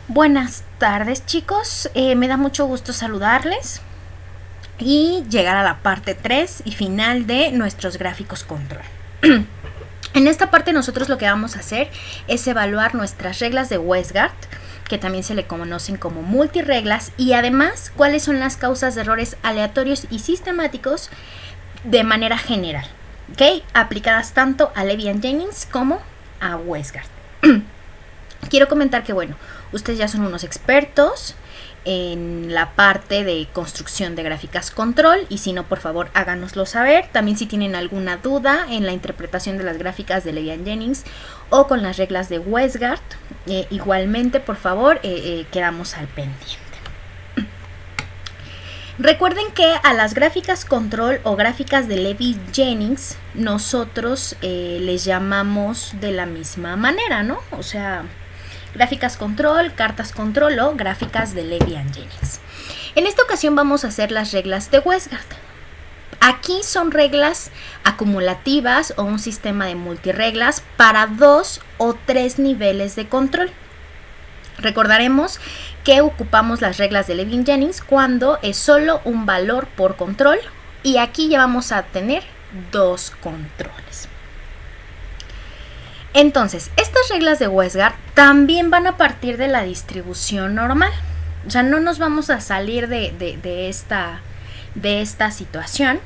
Buenas tardes, chicos, me da mucho gusto saludarles y llegar a la parte 3 y final de nuestros gráficos control. En esta parte nosotros lo que vamos a hacer es evaluar nuestras reglas de Westgard, que también se le conocen como multireglas, y además cuáles son las causas de errores aleatorios y sistemáticos de manera general, ¿ok? Aplicadas tanto a Levy&Jennings como a Westgard. Quiero comentar que, bueno, ustedes ya son unos expertos en la parte de construcción de gráficas control, y si no, por favor, háganoslo saber. También si tienen alguna duda en la interpretación de las gráficas de Levy&Jennings o con las reglas de Westgard, igualmente, por favor, quedamos al pendiente. Recuerden que a las gráficas control o gráficas de Levy&Jennings nosotros les llamamos de la misma manera, ¿no? O sea, gráficas control, cartas control o gráficas de Levy&Jennings. En esta ocasión vamos a hacer las reglas de Westgard. Aquí son reglas acumulativas o un sistema de multireglas para 2 o 3 niveles de control. Recordaremos que ocupamos las reglas de Levy&Jennings cuando es solo un valor por control, y aquí ya vamos a tener 2 controles. Entonces, estas reglas de Westgard también van a partir de la distribución normal. O sea, no nos vamos a salir de esta situación.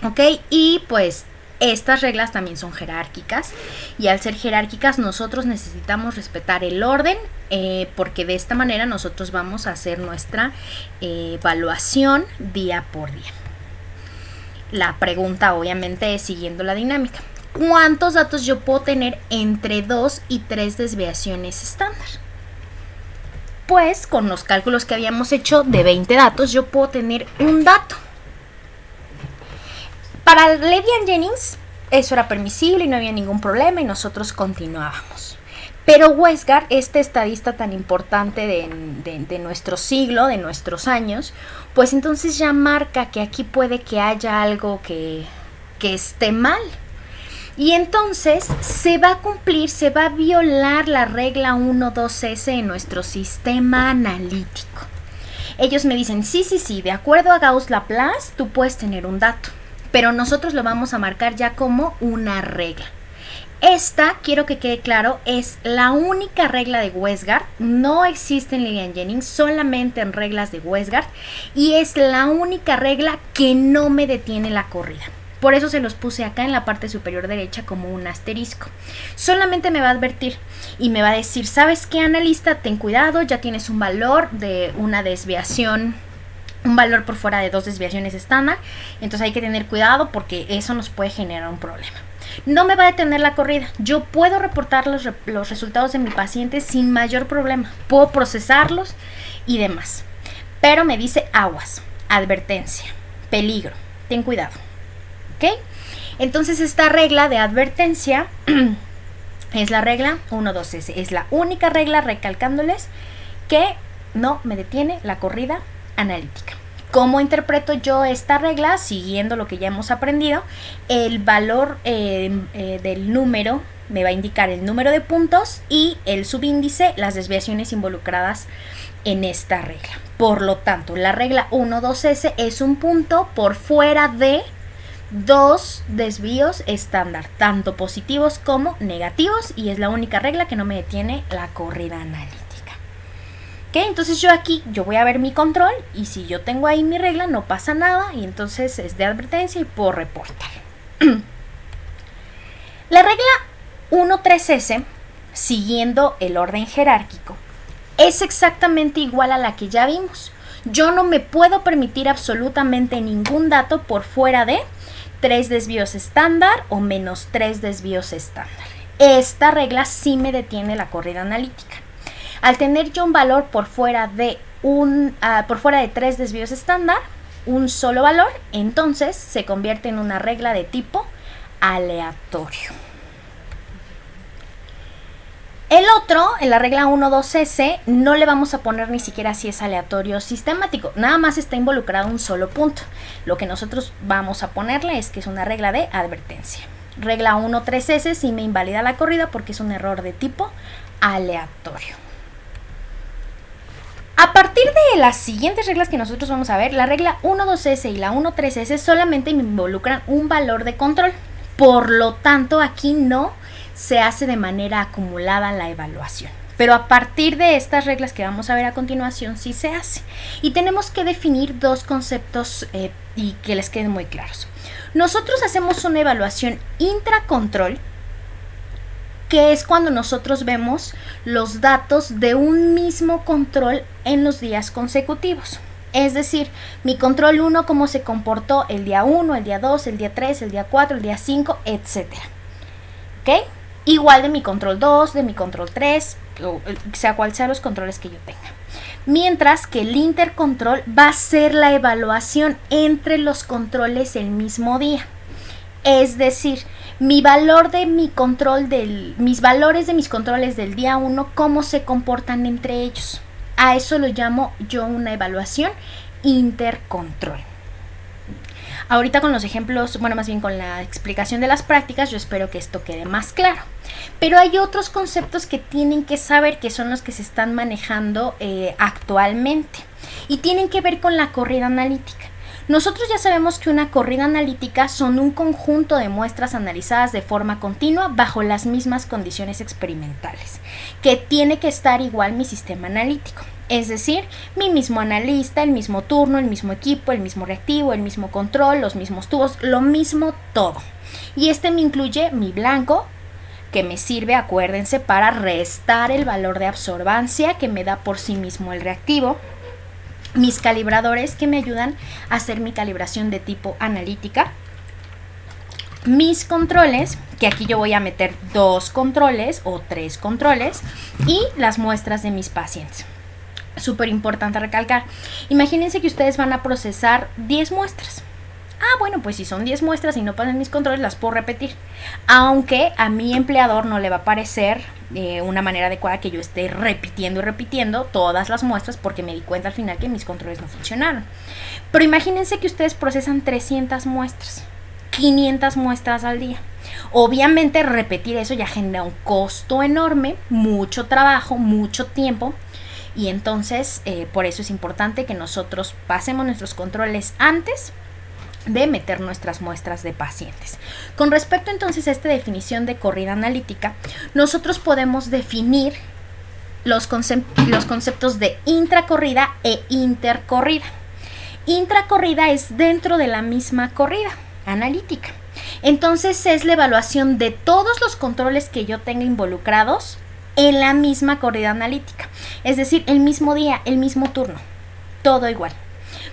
¿Ok? Y pues estas reglas también son jerárquicas, y al ser jerárquicas nosotros necesitamos respetar el orden, porque de esta manera nosotros vamos a hacer nuestra evaluación día por día. La pregunta obviamente es, siguiendo la dinámica, ¿cuántos datos yo puedo tener entre 2 y 3 desviaciones estándar? Pues con los cálculos que habíamos hecho de 20 datos yo puedo tener un dato. Para Levy&Jennings eso era permisible y no había ningún problema y nosotros continuábamos. Pero Westgard, este estadista tan importante de nuestro siglo, de nuestros años, pues entonces ya marca que aquí puede que haya algo que esté mal. Y entonces se va a cumplir, se va a violar la regla 1.2s en nuestro sistema analítico. Ellos me dicen, sí, de acuerdo a Gauss-Laplace, tú puedes tener un dato, pero nosotros lo vamos a marcar ya como una regla. Esta, quiero que quede claro, es la única regla de Westgard, no existe en Levy&Jennings, solamente en reglas de Westgard, y es la única regla que no me detiene la corrida. Por eso se los puse acá en la parte superior derecha como un asterisco. Solamente me va a advertir y me va a decir, ¿sabes qué, analista? Ten cuidado, ya tienes un valor de una desviación, un valor por fuera de 2 desviaciones estándar, entonces hay que tener cuidado porque eso nos puede generar un problema. No me va a detener la corrida, yo puedo reportar los resultados de mi paciente sin mayor problema, puedo procesarlos y demás, pero me dice aguas, advertencia, peligro, ten cuidado. ¿Ok? Entonces esta regla de advertencia es la regla 1.2s, es la única regla, recalcándoles, que no me detiene la corrida analítica. ¿Cómo interpreto yo esta regla? Siguiendo lo que ya hemos aprendido, el valor del número me va a indicar el número de puntos y el subíndice, las desviaciones involucradas en esta regla. Por lo tanto, la regla 1.2s es un punto por fuera de 2 desvíos estándar, tanto positivos como negativos, y es la única regla que no me detiene la corrida analítica. ¿Ok? Entonces yo voy a ver mi control, y si yo tengo ahí mi regla no pasa nada, y entonces es de advertencia y puedo reportar. La regla 1.3s, siguiendo el orden jerárquico, es exactamente igual a la que ya vimos. Yo no me puedo permitir absolutamente ningún dato por fuera de 3 desvíos estándar o menos 3 desvíos estándar. Esta regla sí me detiene la corrida analítica. Al tener yo un valor por fuera de 3 desvíos estándar, un solo valor, entonces se convierte en una regla de tipo aleatorio. El otro, en la regla 1.2s, no le vamos a poner ni siquiera si es aleatorio o sistemático, nada más está involucrado un solo punto. Lo que nosotros vamos a ponerle es que es una regla de advertencia. Regla 1.3s sí me invalida la corrida porque es un error de tipo aleatorio. A partir de las siguientes reglas que nosotros vamos a ver, la regla 1.2s y la 1.3s solamente me involucran un valor de control. Por lo tanto, aquí no se hace de manera acumulada la evaluación. Pero a partir de estas reglas que vamos a ver a continuación, sí se hace. Y tenemos que definir dos conceptos y que les queden muy claros. Nosotros hacemos una evaluación intracontrol, que es cuando nosotros vemos los datos de un mismo control en los días consecutivos. Es decir, mi control 1, cómo se comportó el día 1, el día 2, el día 3, el día 4, el día 5, etc. ¿Ok? Igual de mi control 2, de mi control 3, o sea cual sean los controles que yo tenga. Mientras que el intercontrol va a ser la evaluación entre los controles el mismo día. Es decir, mis valores de mis controles del día 1, cómo se comportan entre ellos. A eso lo llamo yo una evaluación intercontrol. Ahorita con los ejemplos, bueno, más bien con la explicación de las prácticas, yo espero que esto quede más claro. Pero hay otros conceptos que tienen que saber, que son los que se están manejando actualmente. Y tienen que ver con la corrida analítica. Nosotros ya sabemos que una corrida analítica son un conjunto de muestras analizadas de forma continua bajo las mismas condiciones experimentales, que tiene que estar igual mi sistema analítico. Es decir, mi mismo analista, el mismo turno, el mismo equipo, el mismo reactivo, el mismo control, los mismos tubos, lo mismo todo. Y me incluye mi blanco, que me sirve, acuérdense, para restar el valor de absorbancia que me da por sí mismo el reactivo. Mis calibradores, que me ayudan a hacer mi calibración de tipo analítica. Mis controles, que aquí yo voy a meter 2 controles o 3 controles, y las muestras de mis pacientes. Súper importante recalcar. Imagínense que ustedes van a procesar 10 muestras. Bueno, pues si son 10 muestras y no pasan mis controles, las puedo repetir. Aunque a mi empleador no le va a parecer una manera adecuada que yo esté repitiendo y repitiendo todas las muestras, porque me di cuenta al final que mis controles no funcionaron. Pero imagínense que ustedes procesan 300 muestras, 500 muestras al día. Obviamente repetir eso ya genera un costo enorme, mucho trabajo, mucho tiempo. Y entonces por eso es importante que nosotros pasemos nuestros controles antes de meter nuestras muestras de pacientes. Con respecto entonces a esta definición de corrida analítica, nosotros podemos definir los conceptos de intracorrida e intercorrida. Intracorrida es dentro de la misma corrida analítica. Entonces es la evaluación de todos los controles que yo tenga involucrados en la misma corrida analítica. Es decir, el mismo día, el mismo turno, todo igual.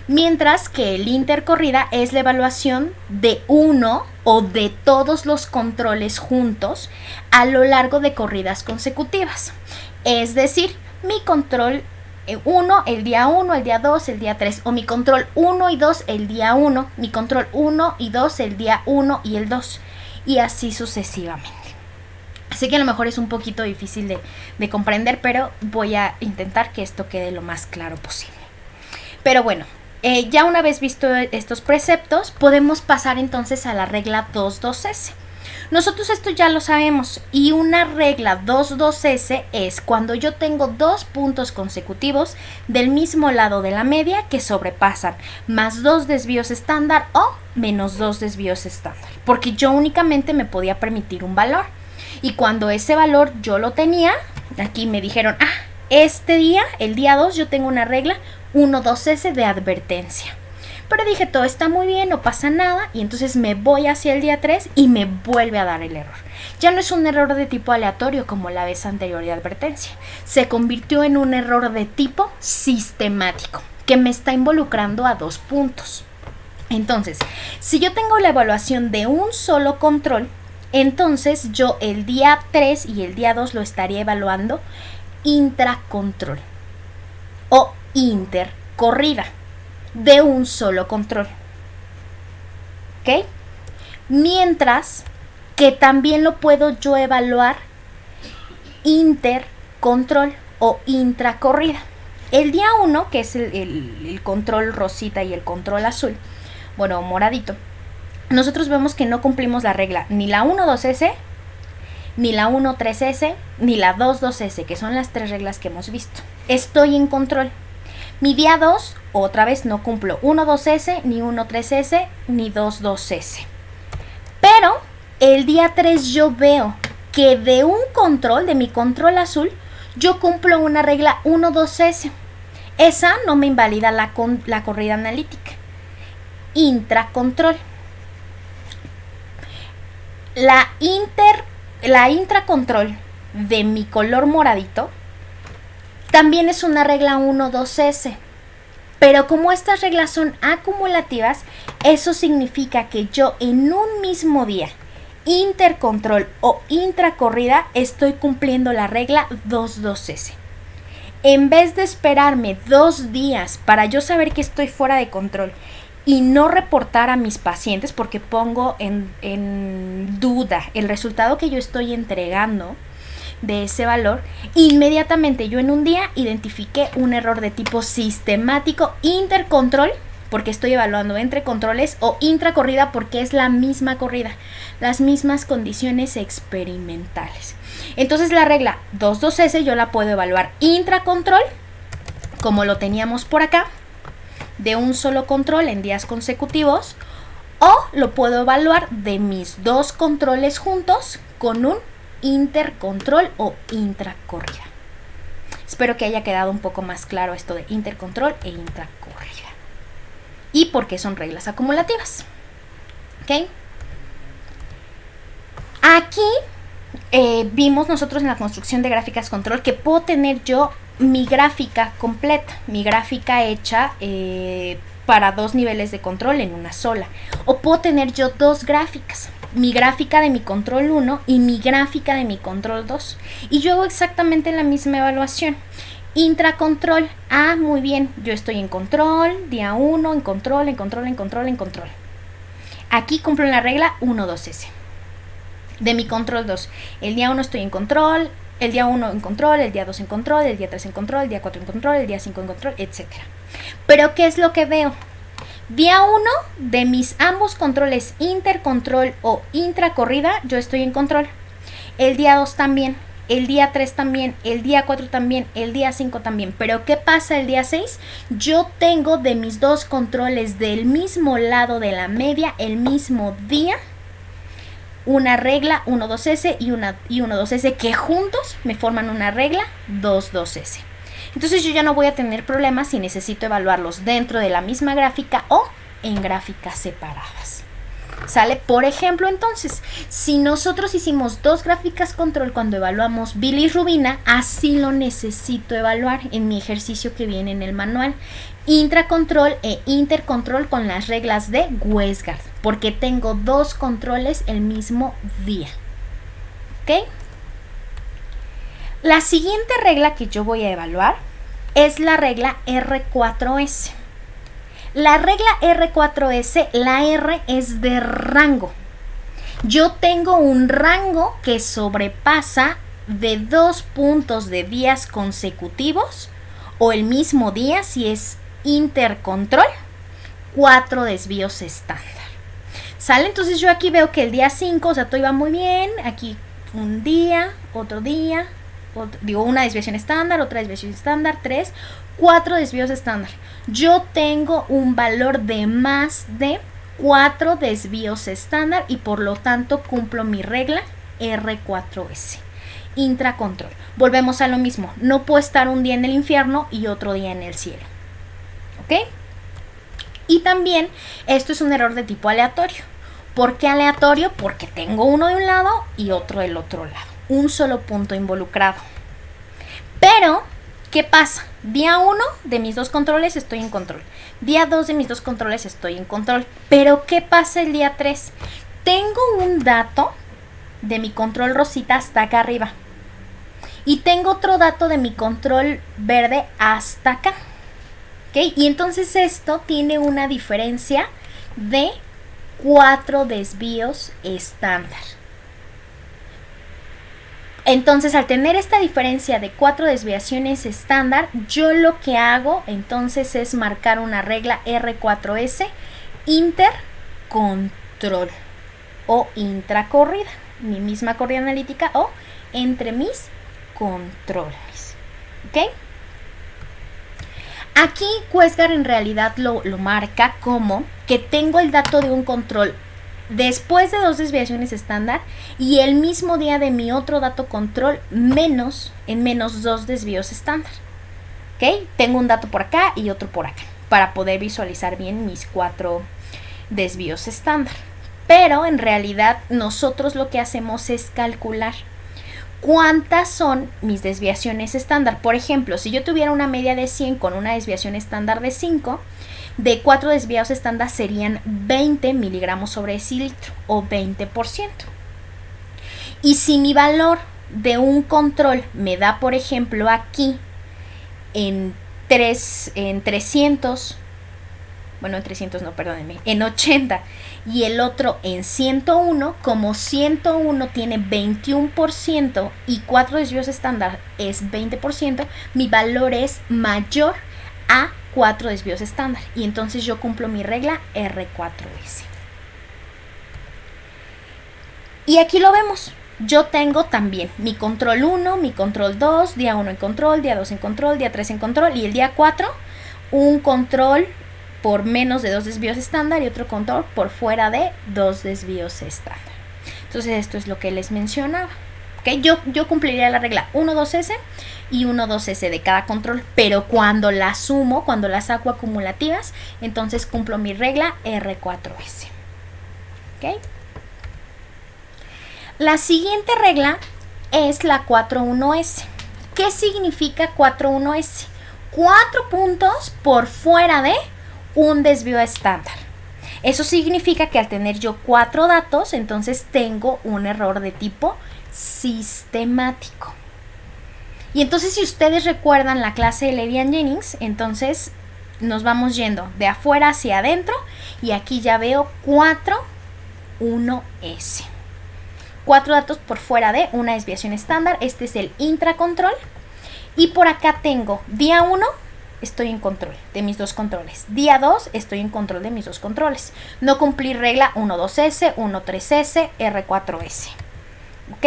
Mientras que el intercorrida es la evaluación de uno o de todos los controles juntos a lo largo de corridas consecutivas. Es decir, mi control 1 el día 1, el día 2, el día 3, o mi control 1 y 2 el día 1, mi control 1 y 2 el día 1 y el 2, y así sucesivamente. Así que a lo mejor es un poquito difícil de comprender, pero voy a intentar que esto quede lo más claro posible. Pero bueno, ya una vez visto estos preceptos, podemos pasar entonces a la regla 2.2s. Nosotros esto ya lo sabemos, y una regla 2.2s es cuando yo tengo 2 puntos consecutivos del mismo lado de la media que sobrepasan más 2 desvíos estándar o menos 2 desvíos estándar, porque yo únicamente me podía permitir un valor. Y cuando ese valor yo lo tenía, aquí me dijeron, este día, el día 2, yo tengo una regla 1.2s de advertencia. Pero dije, todo está muy bien, no pasa nada, y entonces me voy hacia el día 3 y me vuelve a dar el error. Ya no es un error de tipo aleatorio como la vez anterior de advertencia. Se convirtió en un error de tipo sistemático, que me está involucrando a 2 puntos. Entonces, si yo tengo la evaluación de un solo control, entonces yo el día 3 y el día 2 lo estaría evaluando intracontrol o intercorrida de un solo control. ¿Ok? Mientras que también lo puedo yo evaluar intercontrol o intracorrida. El día 1, que es el control rosita y el control azul, bueno, moradito, nosotros vemos que no cumplimos la regla ni la 1.2s, ni la 1.3s, ni la 2.2s, que son las 3 reglas que hemos visto. Estoy en control. Mi día 2, otra vez no cumplo 1-2S, ni 1-3S, ni 2-2S. Pero el día 3 yo veo que de un control, de mi control azul, yo cumplo una regla 1-2S. Esa no me invalida la corrida analítica. Intracontrol. La intracontrol de mi color moradito también es una regla 1-2S. Pero como estas reglas son acumulativas, eso significa que yo en un mismo día, intercontrol o intracorrida, estoy cumpliendo la regla 2-2S. En vez de esperarme 2 días para yo saber que estoy fuera de control y no reportar a mis pacientes porque pongo en duda el resultado que yo estoy entregando de ese valor, inmediatamente yo en un día identifiqué un error de tipo sistemático, intercontrol, porque estoy evaluando entre controles, o intracorrida porque es la misma corrida, las mismas condiciones experimentales. Entonces la regla 2-2S yo la puedo evaluar intracontrol, como lo teníamos por acá, de un solo control en días consecutivos, o lo puedo evaluar de mis 2 controles juntos con un intercontrol o intracorrida. Espero que haya quedado un poco más claro esto de intercontrol e intracorrida y por qué son reglas acumulativas. ¿Ok? Aquí vimos nosotros en la construcción de gráficas control que puedo tener yo mi gráfica completa, mi gráfica hecha para 2 niveles de control en una sola, o puedo tener yo 2 gráficas, mi gráfica de mi control 1 y mi gráfica de mi control 2, y yo hago exactamente la misma evaluación. Intracontrol, muy bien, yo estoy en control, día 1, en control, en control, en control, en control. Aquí cumplo la regla 1-2S de mi control 2. El día 1 estoy en control, el día 1 en control, el día 2 en control, el día 3 en control, el día 4 en control, el día 5 en control, etc. Pero ¿qué es lo que veo? Día 1 de mis ambos controles, intercontrol o intracorrida, yo estoy en control. El día 2 también, el día 3 también, el día 4 también, el día 5 también. Pero ¿qué pasa el día 6? Yo tengo de mis 2 controles del mismo lado de la media, el mismo día, una regla 1-2S y 1-2S que juntos me forman una regla 2-2S. Entonces yo ya no voy a tener problemas si necesito evaluarlos dentro de la misma gráfica o en gráficas separadas. ¿Sale? Por ejemplo, entonces, si nosotros hicimos 2 gráficas control cuando evaluamos bilirrubina, así lo necesito evaluar en mi ejercicio que viene en el manual. Intracontrol e intercontrol con las reglas de Westgard, porque tengo 2 controles el mismo día. ¿Ok? La siguiente regla que yo voy a evaluar es la regla R4S. La regla R4S, la R es de rango. Yo tengo un rango que sobrepasa de 2 puntos de días consecutivos o el mismo día si es intercontrol, 4 desvíos estándar. ¿Sale? Entonces yo aquí veo que el día 5, o sea, todo iba muy bien. Aquí un día, otro día, una desviación estándar, otra desviación estándar, 3, 4 desvíos estándar. Yo tengo un valor de más de 4 desvíos estándar y por lo tanto cumplo mi regla R4S. Intracontrol. Volvemos a lo mismo. No puedo estar un día en el infierno y otro día en el cielo. ¿Ok? Y también esto es un error de tipo aleatorio. ¿Por qué aleatorio? Porque tengo uno de un lado y otro del otro lado. Un solo punto involucrado. Pero, ¿qué pasa? Día 1 de mis 2 controles estoy en control. Día 2 de mis 2 controles estoy en control. Pero, ¿qué pasa el día 3? Tengo un dato de mi control rosita hasta acá arriba. Y tengo otro dato de mi control verde hasta acá. ¿Ok? Y entonces esto tiene una diferencia de 4 desvíos estándar. Entonces, al tener esta diferencia de 4 desviaciones estándar, yo lo que hago entonces es marcar una regla R4S intercontrol o intracorrida, mi misma corrida analítica o entre mis controles. ¿Ok? Aquí Westgard en realidad lo marca como que tengo el dato de un control después de 2 desviaciones estándar y el mismo día de mi otro dato control menos 2 desvíos estándar. ¿Ok? Tengo un dato por acá y otro por acá para poder visualizar bien mis 4 desvíos estándar. Pero en realidad nosotros lo que hacemos es calcular cuántas son mis desviaciones estándar. Por ejemplo, si yo tuviera una media de 100 con una desviación estándar de 5, de 4 desviados estándar serían 20 miligramos sobre decilitro o 20%. Y si mi valor de un control me da, por ejemplo, aquí en 300, bueno, en 300 no, perdónenme, en 80 y el otro en 101, como 101 tiene 21% y 4 desvíos estándar es 20%, mi valor es mayor a 4 desvíos estándar y entonces yo cumplo mi regla R4S. Y aquí lo vemos. Yo tengo también mi control 1, mi control 2, día 1 en control, día 2 en control, día 3 en control y el día 4 un control por menos de 2 desvíos estándar y otro control por fuera de 2 desvíos estándar. Entonces esto es lo que les mencionaba. ¿Okay? Yo cumpliría la regla 1-2S y 1-2S de cada control, pero cuando las sumo, cuando las saco acumulativas, entonces cumplo mi regla R4S. ¿Okay? La siguiente regla es la 4-1S. ¿Qué significa 4-1S? 4 puntos por fuera de un desvío estándar. Eso significa que al tener yo 4 datos, entonces tengo un error de tipo sistemático. Y entonces si ustedes recuerdan la clase de Levy-Jennings, entonces nos vamos yendo de afuera hacia adentro y aquí ya veo 4-1S. 4 datos por fuera de una desviación estándar. Este es el intracontrol. Y por acá tengo día 1. Estoy en control de mis 2 controles. Día 2 estoy en control de mis 2 controles. No cumplí regla 1-2S, 1-3S, R4S. ¿Ok?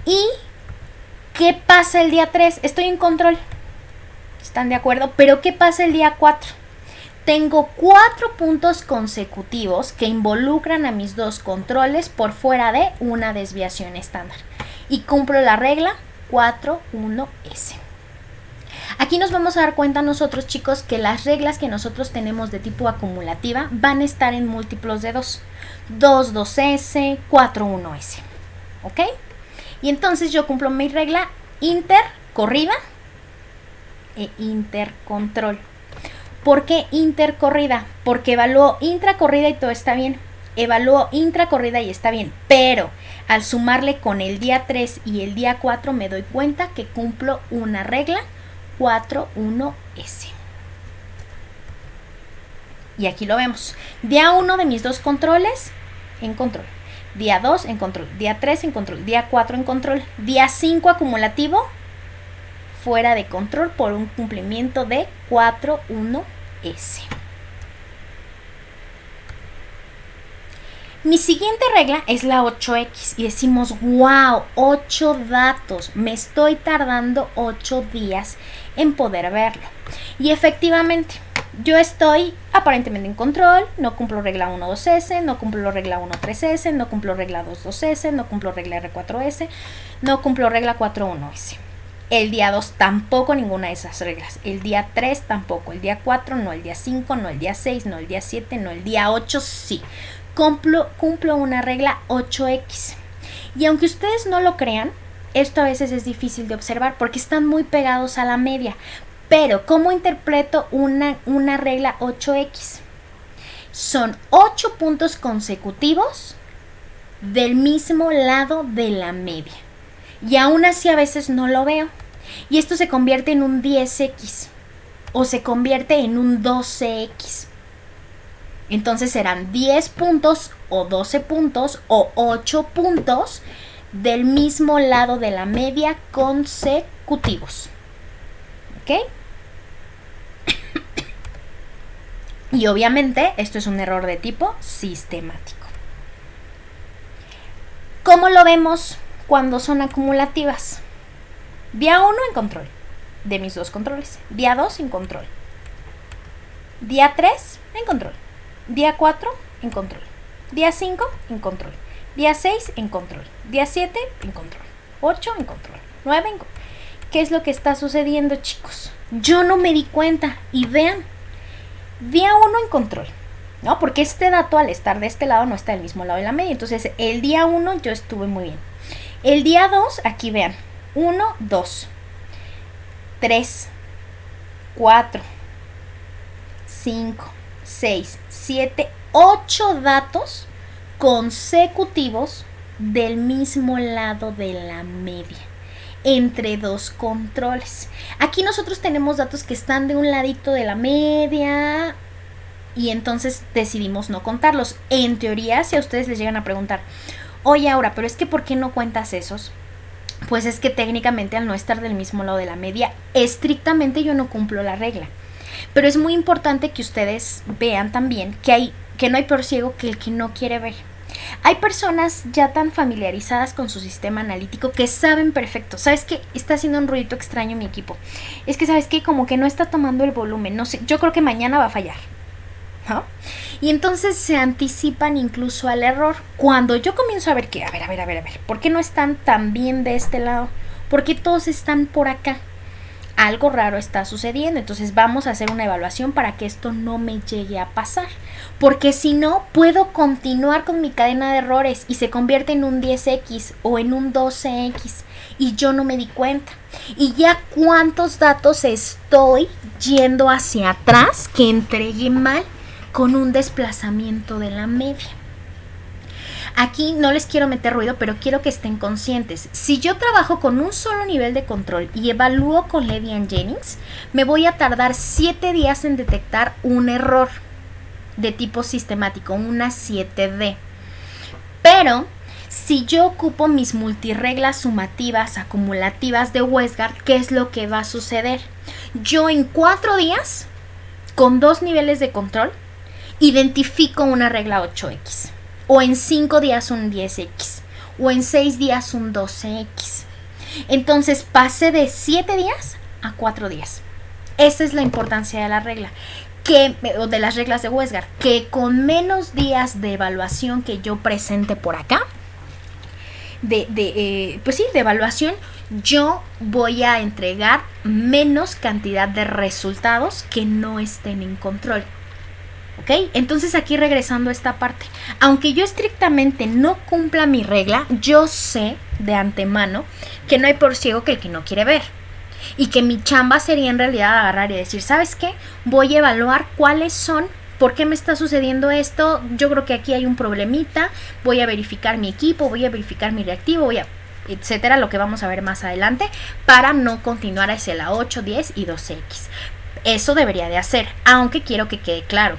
¿Y qué pasa el día 3? Estoy en control. ¿Están de acuerdo? Pero ¿qué pasa el día 4? Tengo 4 puntos consecutivos que involucran a mis 2 controles por fuera de una desviación estándar. Y cumplo la regla 4-1S. Aquí nos vamos a dar cuenta nosotros, chicos, que las reglas que nosotros tenemos de tipo acumulativa van a estar en múltiplos de 2. 2-2S, 4-1S. ¿Ok? Y entonces yo cumplo mi regla intercorrida e intercontrol. ¿Por qué intercorrida? Porque evalúo intracorrida y todo está bien. Evalúo intracorrida y está bien. Pero al sumarle con el día 3 y el día 4 me doy cuenta que cumplo una regla 4-1S. Y aquí lo vemos. Día 1 de mis 2 controles en control. Día 2 en control. Día 3 en control. Día 4 en control. Día 5 acumulativo fuera de control por un cumplimiento de 4-1S. Mi siguiente regla es la 8X y decimos, wow, 8 datos, me estoy tardando 8 días en poder verlo. Y efectivamente, yo estoy aparentemente en control, no cumplo regla 1-2S, no cumplo regla 1-3S, no cumplo regla 2-2S, no cumplo regla R4S, no cumplo regla 4-1S. El día 2 tampoco ninguna de esas reglas. El día 3 tampoco. El día 4 no. El día 5 no. El día 6 no. El día 7 no. El día 8 sí. Cumplo una regla 8X. Y aunque ustedes no lo crean, esto a veces es difícil de observar porque están muy pegados a la media. Pero, ¿cómo interpreto una regla 8X? Son 8 puntos consecutivos del mismo lado de la media. Y aún así a veces no lo veo. Y esto se convierte en un 10X. O se convierte en un 12X. Entonces serán 10 puntos o 12 puntos o 8 puntos del mismo lado de la media consecutivos. ¿Ok? Y obviamente esto es un error de tipo sistemático. ¿Cómo lo vemos cuando son acumulativas? Día 1 en control. de mis dos controles. Día 2 en control. Día 3 en control. Día 4 en control. Día 5 en control. Día 6 en control. Día 7 en control. 8 en control. 9 en control. ¿Qué es lo que está sucediendo, chicos? Yo no me di cuenta. Y vean, día 1 en control, ¿no? Porque este dato, al estar de este lado, no está del mismo lado de la media. Entonces, el día 1 yo estuve muy bien. El día 2, aquí vean. 1, 2, 3, 4, 5, 6, 7, 8 datos consecutivos del mismo lado de la media, entre dos controles. Aquí nosotros tenemos datos que están de un ladito de la media y entonces decidimos no contarlos. En teoría, si a ustedes les llegan a preguntar, oye, Aura, pero es que ¿por qué no cuentas esos? Pues es que técnicamente, al no estar del mismo lado de la media, estrictamente yo no cumplo la regla. Pero es muy importante que ustedes vean también que no hay peor ciego que el que no quiere ver. Hay personas ya tan familiarizadas con su sistema analítico que saben perfecto. ¿Sabes qué? Está haciendo un ruidito extraño mi equipo. Es que, ¿sabes qué? Como que no está tomando el volumen. No sé, yo creo que mañana va a fallar, ¿no? Y entonces se anticipan incluso al error. Cuando yo comienzo a ver que, a ver, ¿por qué no están tan bien de este lado? ¿Por qué todos están por acá? Algo raro está sucediendo, entonces vamos a hacer una evaluación para que esto no me llegue a pasar, porque si no, puedo continuar con mi cadena de errores y se convierte en un 10X o en un 12X y yo no me di cuenta. Y ya cuántos datos estoy yendo hacia atrás que entregué mal con un desplazamiento de la media. Aquí no les quiero meter ruido, pero quiero que estén conscientes. Si yo trabajo con un solo nivel de control y evalúo con Levy&Jennings, me voy a tardar 7 días en detectar un error de tipo sistemático, una 7D. Pero si yo ocupo mis multirreglas sumativas acumulativas de Westgard, ¿qué es lo que va a suceder? Yo en 4 días, con 2 niveles de control, identifico una regla 8X. O en 5 días un 10X. O en 6 días un 12X. Entonces pasé de 7 días a 4 días. Esa es la importancia de la regla. O de las reglas de Westgard. Que con menos días de evaluación que yo presente por acá. De evaluación. Yo voy a entregar menos cantidad de resultados que no estén en control. ¿Ok? Entonces aquí regresando a esta parte, aunque yo estrictamente no cumpla mi regla, yo sé de antemano que no hay peor ciego que el que no quiere ver. Y que mi chamba sería en realidad agarrar y decir, ¿sabes qué? Voy a evaluar cuáles son, por qué me está sucediendo esto, yo creo que aquí hay un problemita, voy a verificar mi equipo, voy a verificar mi reactivo, etcétera, lo que vamos a ver más adelante, para no continuar hacia la 8, 10 y 12X. Eso debería de hacer, aunque quiero que quede claro.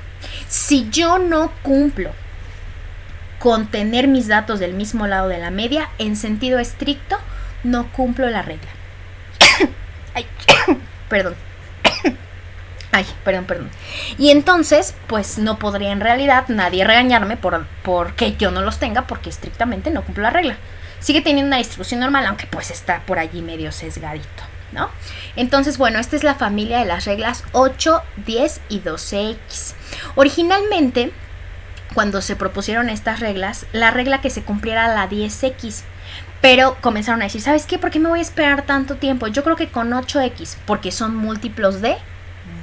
Si yo no cumplo con tener mis datos del mismo lado de la media, en sentido estricto, no cumplo la regla. Ay, perdón. Ay, perdón. Y entonces, pues no podría en realidad nadie regañarme porque yo no los tenga, porque estrictamente no cumplo la regla. Sigue teniendo una distribución normal, aunque pues está por allí medio sesgadito, ¿no? Entonces, bueno, esta es la familia de las reglas 8, 10 y 12X. Originalmente, cuando se propusieron estas reglas, la regla que se cumpliera era la 10X. Pero comenzaron a decir, ¿sabes qué? ¿Por qué me voy a esperar tanto tiempo? Yo creo que con 8X, porque son múltiplos de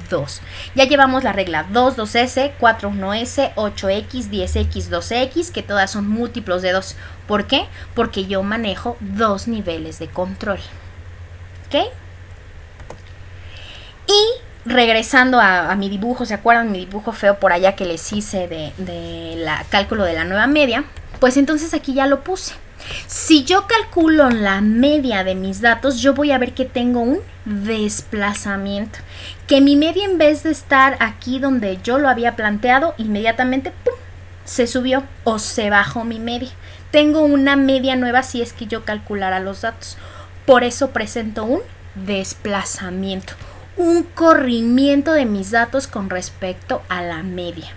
2. Ya llevamos la regla 2, 2S, 4, 1S, 8X, 10X, 12X, que todas son múltiplos de 2. ¿Por qué? Porque yo manejo 2 niveles de control. ¿Ok? Y regresando a mi dibujo, ¿se acuerdan? Mi dibujo feo por allá que les hice de la cálculo de la nueva media. Pues entonces aquí ya lo puse. Si yo calculo la media de mis datos, yo voy a ver que tengo un desplazamiento. Que mi media, en vez de estar aquí donde yo lo había planteado, inmediatamente ¡pum!, se subió o se bajó mi media. Tengo una media nueva si es que yo calculara los datos. Por eso presento un desplazamiento, un corrimiento de mis datos con respecto a la media.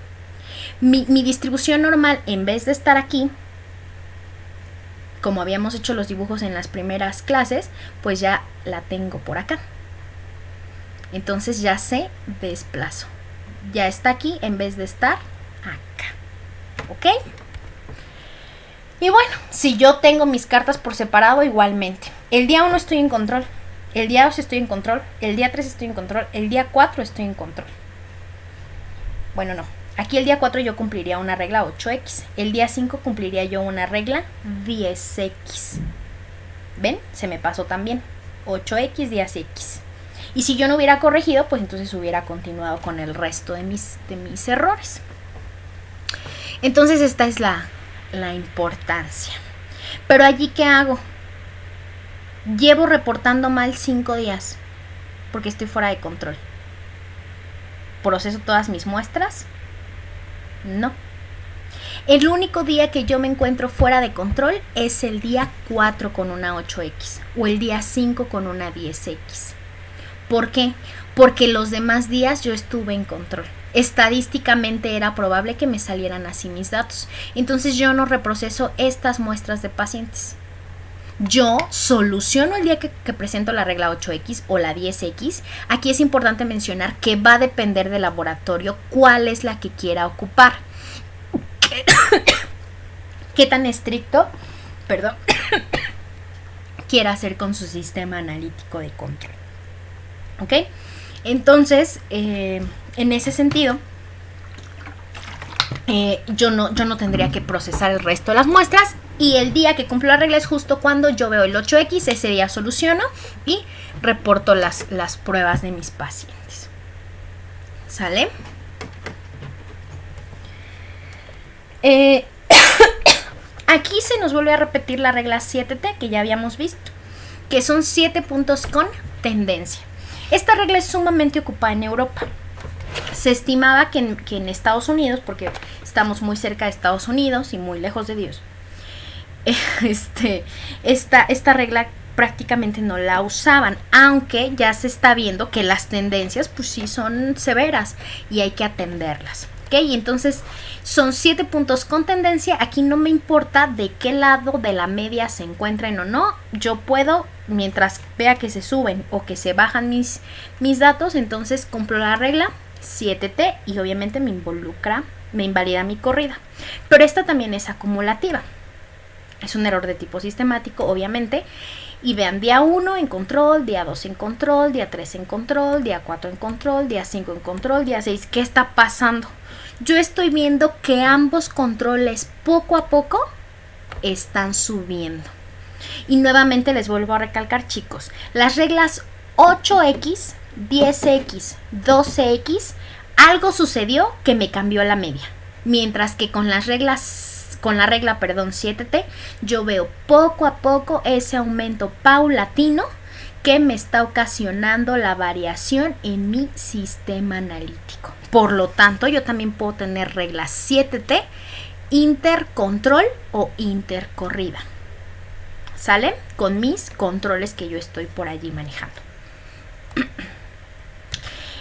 Mi distribución normal, en vez de estar aquí, como habíamos hecho los dibujos en las primeras clases, pues ya la tengo por acá. Entonces ya se desplazó. Ya está aquí en vez de estar acá. ¿Ok? Y bueno, si yo tengo mis cartas por separado, igualmente. El día 1 estoy en control. El día 2 estoy en control. El día 3 estoy en control. El día 4 estoy en control. Bueno, no. Aquí el día 4 yo cumpliría una regla 8X. El día 5 cumpliría yo una regla 10X. ¿Ven? Se me pasó también. 8X, 10X. Y si yo no hubiera corregido, pues entonces hubiera continuado con el resto de mis errores. Entonces esta es la importancia. Pero allí, ¿qué hago? Llevo reportando mal 5 días porque estoy fuera de control. ¿Proceso todas mis muestras? No. El único día que yo me encuentro fuera de control es el día 4 con una 8X o el día 5 con una 10X. ¿Por qué? Porque los demás días yo estuve en control. Estadísticamente era probable que me salieran así mis datos. Entonces yo no reproceso estas muestras de pacientes. Yo soluciono el día que presento la regla 8X o la 10X. Aquí es importante mencionar que va a depender del laboratorio cuál es la que quiera ocupar. ¿Qué tan estricto, quiera hacer con su sistema analítico de control? ¿Ok? Entonces, en ese sentido, yo no tendría que procesar el resto de las muestras. Y el día que cumplo la regla es justo cuando yo veo el 8X, ese día soluciono y reporto las pruebas de mis pacientes. ¿Sale? Aquí se nos vuelve a repetir la regla 7T que ya habíamos visto, que son 7 puntos con tendencia. Esta regla es sumamente ocupada en Europa. Se estimaba que en Estados Unidos, porque estamos muy cerca de Estados Unidos y muy lejos de Dios, esta regla prácticamente no la usaban, aunque ya se está viendo que las tendencias pues sí son severas y hay que atenderlas. ¿Ok? Y entonces son 7 puntos con tendencia. Aquí no me importa de qué lado de la media se encuentren o no. Yo puedo, mientras vea que se suben o que se bajan mis datos, entonces cumplo la regla 7T y obviamente me invalida mi corrida. Pero esta también es acumulativa. Es un error de tipo sistemático, obviamente. Y vean, día 1 en control, día 2 en control, día 3 en control, día 4 en control, día 5 en control, día 6. ¿Qué está pasando? Yo estoy viendo que ambos controles poco a poco están subiendo. Y nuevamente les vuelvo a recalcar, chicos, las reglas 8X, 10X, 12X, algo sucedió que me cambió la media. Mientras que con la regla 7T, yo veo poco a poco ese aumento paulatino que me está ocasionando la variación en mi sistema analítico. Por lo tanto, yo también puedo tener regla 7T, intercontrol o intercorrida. ¿Sale? Con mis controles que yo estoy por allí manejando.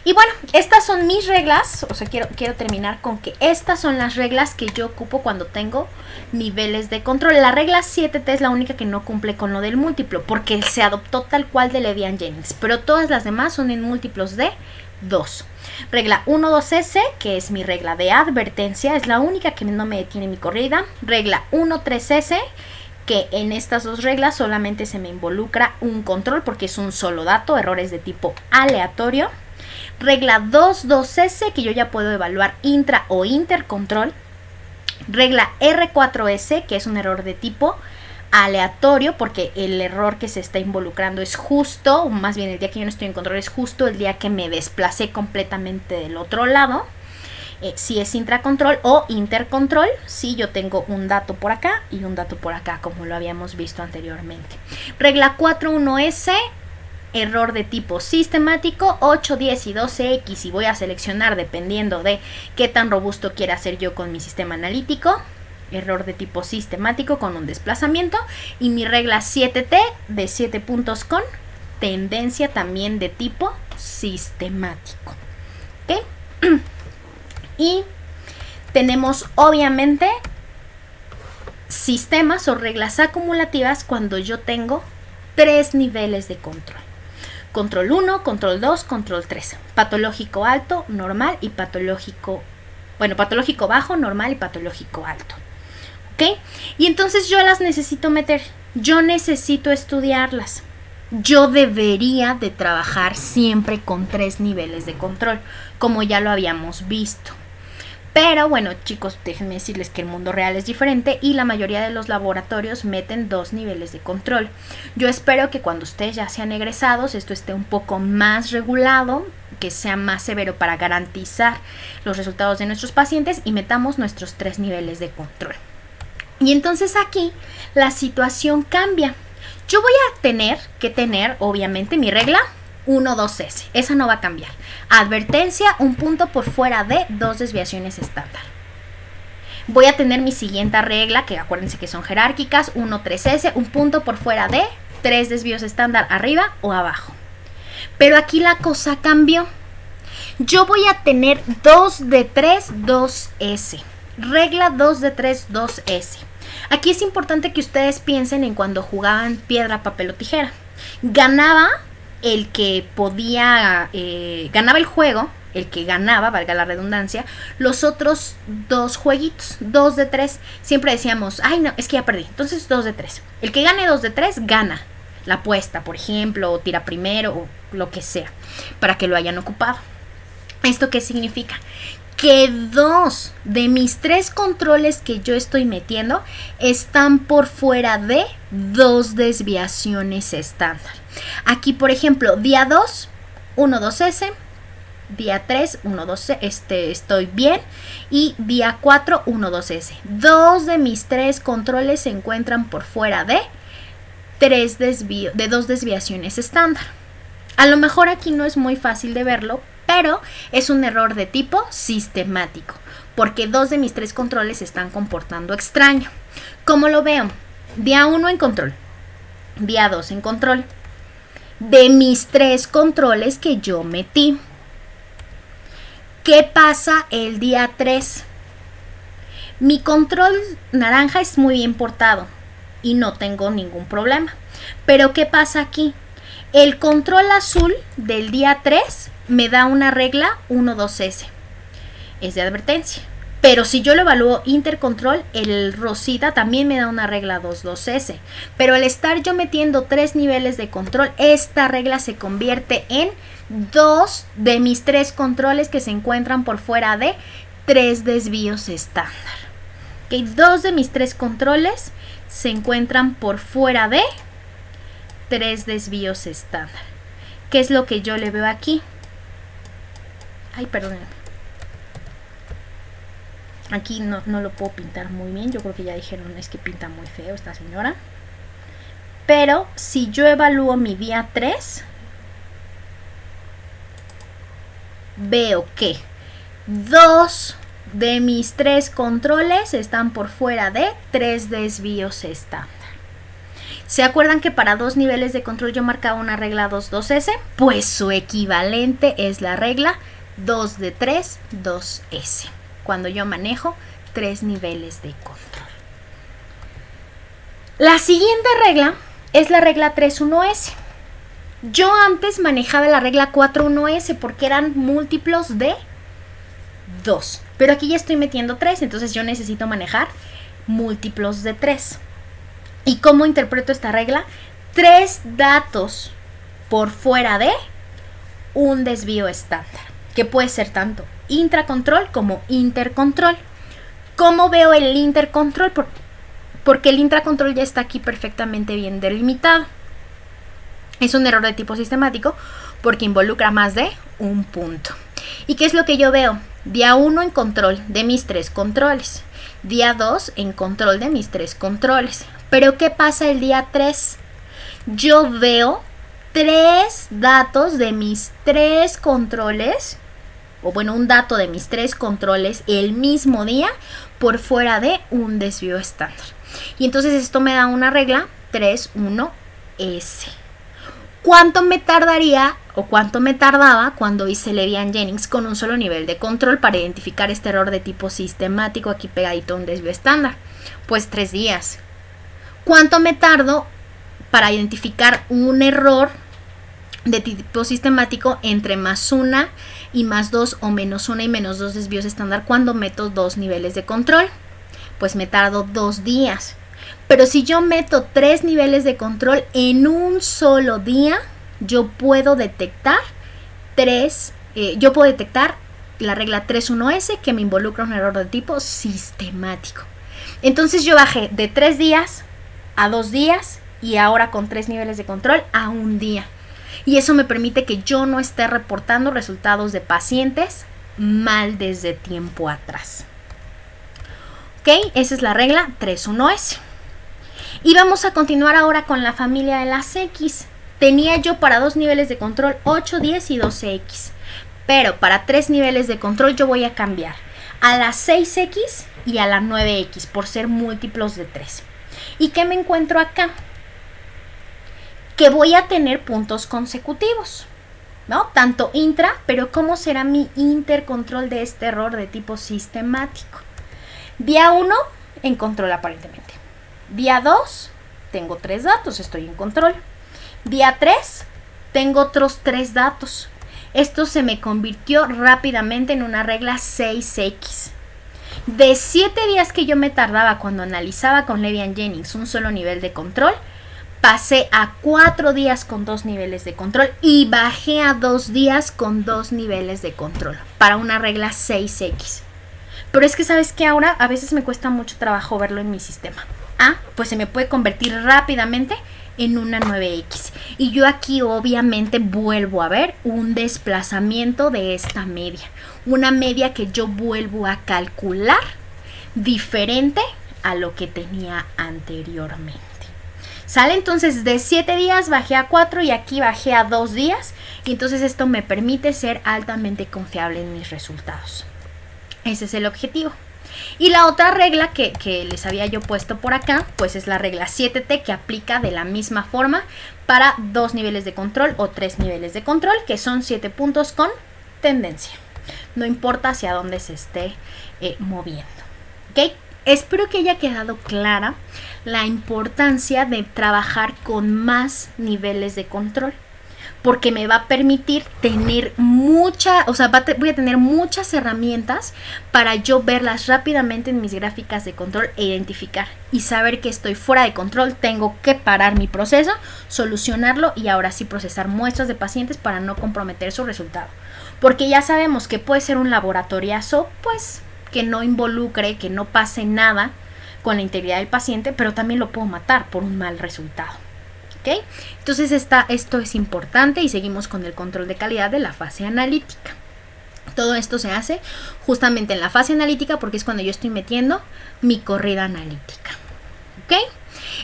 Y bueno, estas son mis reglas, o sea, quiero terminar con que estas son las reglas que yo ocupo cuando tengo niveles de control. La regla 7T es la única que no cumple con lo del múltiplo, porque se adoptó tal cual de Levian-Jennings, pero todas las demás son en múltiplos de 2. Regla 1.2S, que es mi regla de advertencia, es la única que no me detiene mi corrida. Regla 1.3S, que en estas dos reglas solamente se me involucra un control porque es un solo dato, errores de tipo aleatorio. Regla 2.2S, que yo ya puedo evaluar intra o intercontrol. Regla R4S, que es un error de tipo aleatorio, porque el error que se está involucrando es justo, o más bien el día que yo no estoy en control es justo el día que me desplacé completamente del otro lado. Si es intracontrol o intercontrol, si yo tengo un dato por acá y un dato por acá, como lo habíamos visto anteriormente. Regla 4.1S, error de tipo sistemático, 8, 10 y 12X, y voy a seleccionar dependiendo de qué tan robusto quiera hacer yo con mi sistema analítico. Error de tipo sistemático con un desplazamiento. Y mi regla 7T de 7 puntos con tendencia también de tipo sistemático. ¿Ok? Y tenemos obviamente sistemas o reglas acumulativas cuando yo tengo 3 niveles de control. Control 1, control 2, control 3. Patológico alto, normal y patológico bajo, normal y patológico alto. ¿Ok? Y entonces yo las necesito meter. Yo necesito estudiarlas. Yo debería de trabajar siempre con 3 niveles de control, como ya lo habíamos visto. Pero bueno, chicos, déjenme decirles que el mundo real es diferente y la mayoría de los laboratorios meten 2 niveles de control. Yo espero que cuando ustedes ya sean egresados esto esté un poco más regulado, que sea más severo para garantizar los resultados de nuestros pacientes y metamos nuestros 3 niveles de control. Y entonces aquí la situación cambia. Yo voy a tener que tener, obviamente, mi regla 1-2S. Esa no va a cambiar. Advertencia, un punto por fuera de 2 desviaciones estándar. Voy a tener mi siguiente regla, que acuérdense que son jerárquicas, 1-3S, un punto por fuera de 3 desvíos estándar arriba o abajo. Pero aquí la cosa cambió. Yo voy a tener 2 de 3, 2S. Regla 2 de 3, 2S. Aquí es importante que ustedes piensen en cuando jugaban piedra, papel o tijera. Ganaba el que podía, ganaba el juego, el que ganaba, valga la redundancia, los otros 2 jueguitos, 2 de 3. Siempre decíamos, ay no, es que ya perdí, entonces 2 de 3. El que gane 2 de 3 gana la apuesta, por ejemplo, o tira primero, o lo que sea, para que lo hayan ocupado. ¿Esto qué significa? Que 2 de mis 3 controles que yo estoy metiendo están por fuera de 2 desviaciones estándar. Aquí, por ejemplo, día 2, 1-2S, día 3, 1-2S, estoy bien, y día 4, 1-2S. 2 de mis 3 controles se encuentran por fuera de 2 desviaciones estándar. A lo mejor aquí no es muy fácil de verlo, pero es un error de tipo sistemático, porque 2 de mis 3 controles se están comportando extraño. ¿Cómo lo veo? Día 1 en control, día 2 en control. De mis 3 controles que yo metí, ¿qué pasa el día 3? Mi control naranja es muy bien portado y no tengo ningún problema. Pero ¿qué pasa aquí? El control azul del día 3 me da una regla 1-2S. Es de advertencia. Pero si yo lo evalúo intercontrol, el rosita también me da una regla 2-2S. Pero al estar yo metiendo 3 niveles de control, esta regla se convierte en 2 de mis 3 controles que se encuentran por fuera de 3 desvíos estándar. ¿Okay? 2 de mis 3 controles se encuentran por fuera de 3 desvíos estándar. ¿Qué es lo que yo le veo aquí? Ay, perdónenme. Aquí no lo puedo pintar muy bien. Yo creo que ya dijeron, es que pinta muy feo esta señora. Pero si yo evalúo mi día 3, veo que 2 de mis 3 controles están por fuera de 3 desvíos estándar. ¿Se acuerdan que para 2 niveles de control yo marcaba una regla 2-2S? Pues su equivalente es la regla 2 de 3, 2S. Cuando yo manejo 3 niveles de control. La siguiente regla es la regla 3-1S. Yo antes manejaba la regla 4-1S porque eran múltiplos de 2. Pero aquí ya estoy metiendo 3, entonces yo necesito manejar múltiplos de 3. ¿Y cómo interpreto esta regla? 3 datos por fuera de un desvío estándar, que puede ser tanto intracontrol como intercontrol. ¿Cómo veo el intercontrol? Porque el intracontrol ya está aquí perfectamente bien delimitado. Es un error de tipo sistemático porque involucra más de un punto. ¿Y qué es lo que yo veo? Día 1 en control de mis 3 controles. Día 2 en control de mis 3 controles. Pero ¿qué pasa el día 3? Yo veo 3 datos de mis 3 controles, o bueno, un dato de mis 3 controles el mismo día por fuera de un desvío estándar. Y entonces esto me da una regla 3-1S. ¿Cuánto me tardaría o cuánto me tardaba cuando hice Levy-Jennings con un solo nivel de control para identificar este error de tipo sistemático aquí pegadito a un desvío estándar? Pues 3 días. ¿Cuánto me tardo para identificar un error de tipo sistemático entre +1 y +2 o -1 y -2 desvíos estándar cuando meto 2 niveles de control. Pues me tardo 2 días. Pero si yo meto 3 niveles de control en un solo día, yo puedo detectar la regla 3.1s que me involucra un error de tipo sistemático. Entonces yo bajé de 3 días a 2 días y ahora con 3 niveles de control a 1 día. Y eso me permite que yo no esté reportando resultados de pacientes mal desde tiempo atrás. ¿Ok? Esa es la regla 3.1s. Y vamos a continuar ahora con la familia de las X. Tenía yo para 2 niveles de control 8, 10 y 12X. Pero para 3 niveles de control yo voy a cambiar a la 6X y a la 9X por ser múltiplos de 3. ¿Y qué me encuentro acá? Que voy a tener puntos consecutivos, ¿no? Tanto intra, pero ¿cómo será mi intercontrol de este error de tipo sistemático? Día 1 en control aparentemente. Día 2 tengo 3 datos, estoy en control. Día 3 tengo otros 3 datos. Esto se me convirtió rápidamente en una regla 6X. De 7 días que yo me tardaba cuando analizaba con Levy-Jennings un solo nivel de control, pasé a 4 días con 2 niveles de control y bajé a 2 días con 2 niveles de control para una regla 6X. Pero es que sabes que ahora a veces me cuesta mucho trabajo verlo en mi sistema. Pues se me puede convertir rápidamente en una 9X. Y yo aquí obviamente vuelvo a ver un desplazamiento de esta media. Una media que yo vuelvo a calcular diferente a lo que tenía anteriormente. ¿Sale? Entonces de 7 días bajé a 4 y aquí bajé a 2 días. Y entonces esto me permite ser altamente confiable en mis resultados. Ese es el objetivo. Y la otra regla que les había yo puesto por acá, pues es la regla 7T, que aplica de la misma forma para 2 niveles de control o 3 niveles de control, que son 7 puntos con tendencia. No importa hacia dónde se esté moviendo. ¿Ok? Espero que haya quedado clara la importancia de trabajar con más niveles de control, porque me va a permitir tener voy a tener muchas herramientas para yo verlas rápidamente en mis gráficas de control e identificar y saber que estoy fuera de control. Tengo que parar mi proceso, solucionarlo y ahora sí procesar muestras de pacientes para no comprometer su resultado. Porque ya sabemos que puede ser un laboratoriazo, pues que no involucre, que no pase nada con la integridad del paciente, pero también lo puedo matar por un mal resultado. ¿Okay? Entonces esto es importante y seguimos con el control de calidad de la fase analítica. Todo esto se hace justamente en la fase analítica porque es cuando yo estoy metiendo mi corrida analítica. ¿Ok?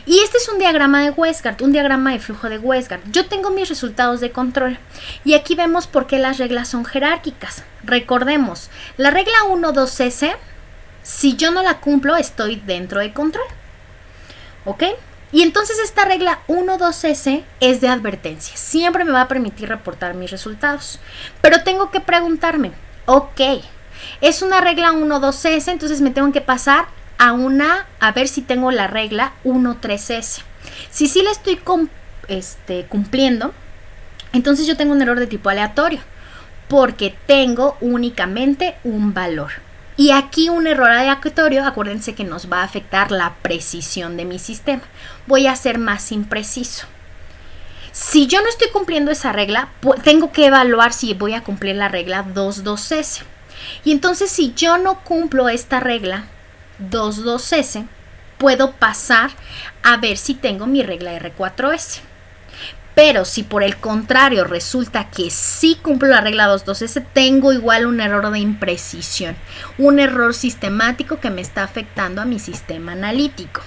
Y este es un diagrama de Westgard, un diagrama de flujo de Westgard. Yo tengo mis resultados de control y aquí vemos por qué las reglas son jerárquicas. Recordemos, la regla 1.2s, si yo no la cumplo, estoy dentro de control. ¿Ok? Y entonces esta regla 1.2s es de advertencia. Siempre me va a permitir reportar mis resultados. Pero tengo que preguntarme, ok, es una regla 1.2s, entonces me tengo que pasar a ver si tengo la regla 1.3s. Si sí la estoy cumpliendo, entonces yo tengo un error de tipo aleatorio, porque tengo únicamente un valor. Y aquí un error aleatorio, acuérdense que nos va a afectar la precisión de mi sistema. Voy a ser más impreciso. Si yo no estoy cumpliendo esa regla, tengo que evaluar si voy a cumplir la regla 2.2s. Y entonces si yo no cumplo esta regla 2.2s, puedo pasar a ver si tengo mi regla R4s. Pero si por el contrario resulta que sí cumplo la regla 2.2s, tengo igual un error de imprecisión, un error sistemático que me está afectando a mi sistema analítico.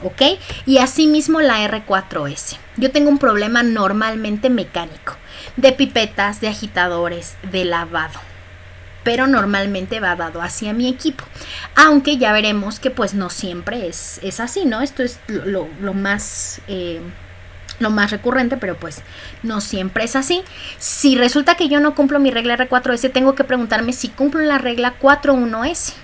¿Ok? Y asimismo la R4s. Yo tengo un problema normalmente mecánico, de pipetas, de agitadores, de lavado. Pero normalmente va dado hacia mi equipo. Aunque ya veremos que pues no siempre es así, ¿no? Esto es lo más recurrente, pero pues no siempre es así. Si resulta que yo no cumplo mi regla R4s, tengo que preguntarme si cumplo la regla 4.1s.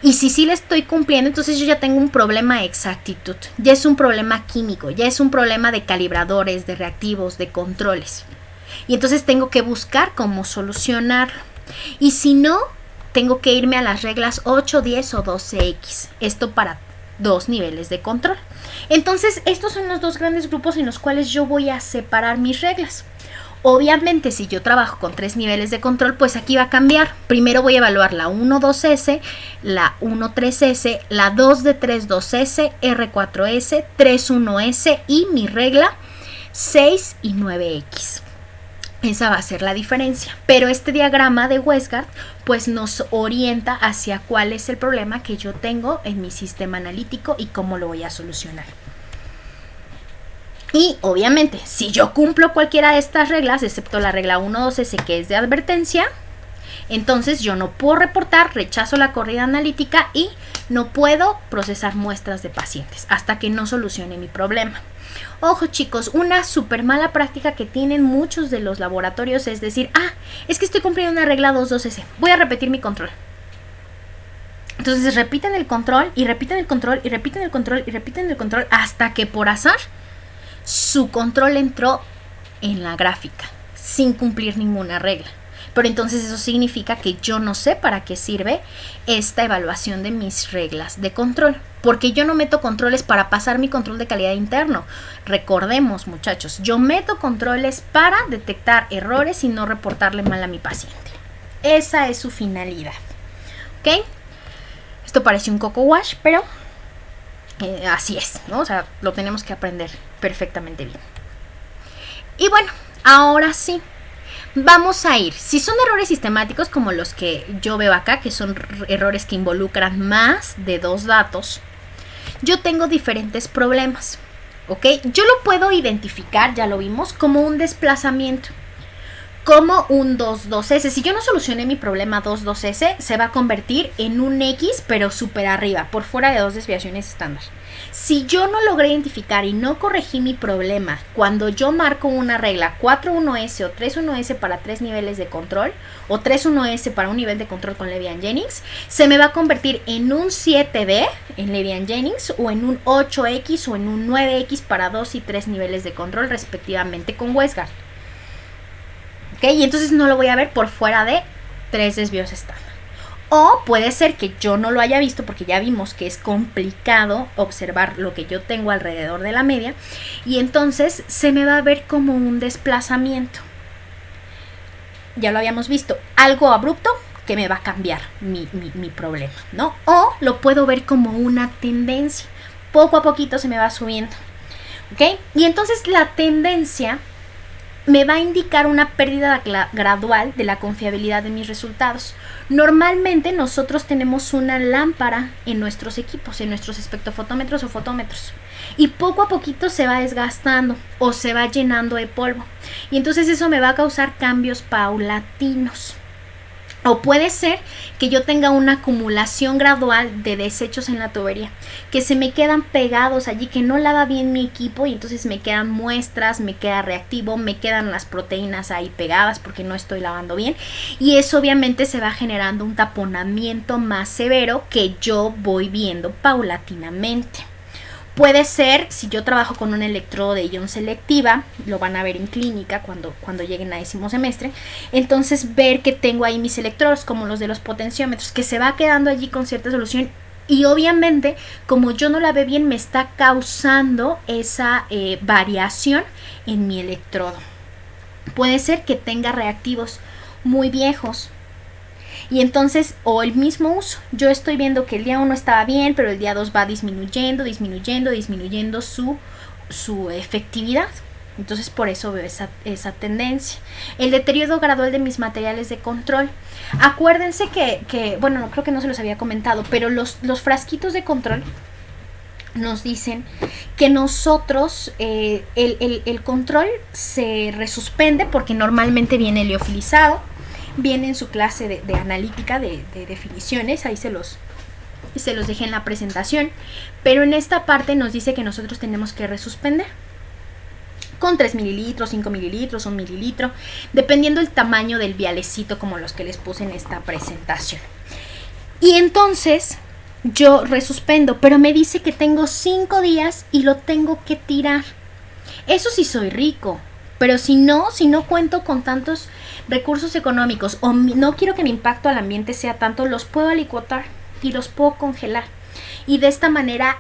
Y si sí la estoy cumpliendo, entonces yo ya tengo un problema de exactitud. Ya es un problema químico, ya es un problema de calibradores, de reactivos, de controles. Y entonces tengo que buscar cómo solucionarlo. Y si no, tengo que irme a las reglas 8, 10 o 12X. Esto para 2 niveles de control. Entonces, estos son los 2 grandes grupos en los cuales yo voy a separar mis reglas. Obviamente, si yo trabajo con 3 niveles de control, pues aquí va a cambiar. Primero voy a evaluar la 1.2S, la 1.3S, la 2 de 3, 2S, R4S, 3.1S y mi regla 6 y 9X. Esa va a ser la diferencia. Pero este diagrama de Westgard pues nos orienta hacia cuál es el problema que yo tengo en mi sistema analítico y cómo lo voy a solucionar. Y obviamente, si yo cumplo cualquiera de estas reglas, excepto la regla 1.2S que es de advertencia, entonces yo no puedo reportar, rechazo la corrida analítica y no puedo procesar muestras de pacientes hasta que no solucione mi problema. Ojo chicos, una súper mala práctica que tienen muchos de los laboratorios es decir, es que estoy cumpliendo una regla 2.2S, voy a repetir mi control. Entonces repiten el control y repiten el control y repiten el control y repiten el control hasta que por azar su control entró en la gráfica sin cumplir ninguna regla. Pero entonces eso significa que yo no sé para qué sirve esta evaluación de mis reglas de control. Porque yo no meto controles para pasar mi control de calidad interno. Recordemos, muchachos, yo meto controles para detectar errores y no reportarle mal a mi paciente. Esa es su finalidad. ¿Ok? Esto parece un coco wash, pero así es, ¿no? O sea, lo tenemos que aprender perfectamente bien. Y bueno, ahora sí. Vamos a ir, si son errores sistemáticos como los que yo veo acá, que son errores que involucran más de 2 datos, yo tengo diferentes problemas, ¿ok? Yo lo puedo identificar, ya lo vimos, como un desplazamiento, como un 2.2S. Si yo no solucioné mi problema 2.2S, se va a convertir en un X, pero súper arriba, por fuera de 2 desviaciones estándar. Si yo no logré identificar y no corregí mi problema cuando yo marco una regla 4.1S o 3.1S para 3 niveles de control o 3.1S para un nivel de control con Levy-Jennings, se me va a convertir en un 7D en Levy-Jennings o en un 8X o en un 9X para 2 y 3 niveles de control respectivamente con Westgard. ¿Ok? Y entonces no lo voy a ver por fuera de 3 desvíos estándar. O puede ser que yo no lo haya visto porque ya vimos que es complicado observar lo que yo tengo alrededor de la media y entonces se me va a ver como un desplazamiento. Ya lo habíamos visto, algo abrupto que me va a cambiar mi problema, ¿no? O lo puedo ver como una tendencia, poco a poquito se me va subiendo, ¿ok? Y entonces la tendencia me va a indicar una pérdida gradual de la confiabilidad de mis resultados. Normalmente nosotros tenemos una lámpara en nuestros equipos, en nuestros espectrofotómetros o fotómetros, y poco a poquito se va desgastando o se va llenando de polvo. Y entonces eso me va a causar cambios paulatinos. O puede ser que yo tenga una acumulación gradual de desechos en la tubería, que se me quedan pegados allí, que no lava bien mi equipo y entonces me quedan muestras, me queda reactivo, me quedan las proteínas ahí pegadas porque no estoy lavando bien. Y eso obviamente se va generando un taponamiento más severo que yo voy viendo paulatinamente. Puede ser, si yo trabajo con un electrodo de ion selectiva, lo van a ver en clínica cuando lleguen a 10º semestre, entonces ver que tengo ahí mis electrodos como los de los potenciómetros, que se va quedando allí con cierta solución y obviamente como yo no la veo bien me está causando esa variación en mi electrodo. Puede ser que tenga reactivos muy viejos. Y entonces, o el mismo uso, yo estoy viendo que el día 1 estaba bien, pero el día 2 va disminuyendo su efectividad. Entonces por eso veo esa tendencia. El deterioro gradual de mis materiales de control. Acuérdense que bueno, no, creo que no se los había comentado, pero los frasquitos de control nos dicen que nosotros, el control se resuspende porque normalmente viene liofilizado. Viene en su clase de analítica de definiciones, ahí se los dejé en la presentación, pero en esta parte nos dice que nosotros tenemos que resuspender con 3 mililitros, 5 mililitros, 1 mililitro, dependiendo el tamaño del vialecito como los que les puse en esta presentación. Y entonces yo resuspendo, pero me dice que tengo 5 días y lo tengo que tirar. Eso sí soy rico. Pero si no cuento con tantos recursos económicos o no quiero que mi impacto al ambiente sea tanto, los puedo alicuotar y los puedo congelar. Y de esta manera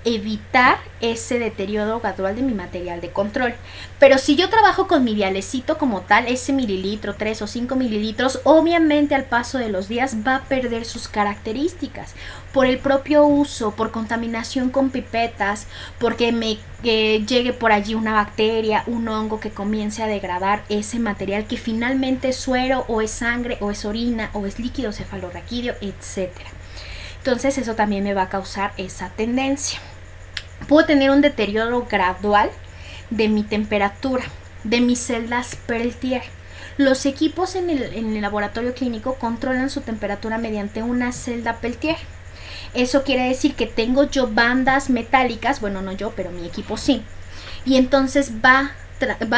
evitar ese deterioro gradual de mi material de control. Pero si yo trabajo con mi vialecito como tal, ese mililitro, 3 o 5 mililitros, obviamente al paso de los días va a perder sus características por el propio uso, por contaminación con pipetas, porque me llegue por allí una bacteria, un hongo que comience a degradar ese material que finalmente es suero o es sangre o es orina o es líquido cefalorraquídeo, etcétera. Entonces eso también me va a causar esa tendencia. Puedo tener un deterioro gradual de mi temperatura, de mis celdas Peltier. Los equipos en el laboratorio clínico controlan su temperatura mediante una celda Peltier. Eso quiere decir que tengo yo bandas metálicas, bueno, no yo, pero mi equipo sí. Y entonces va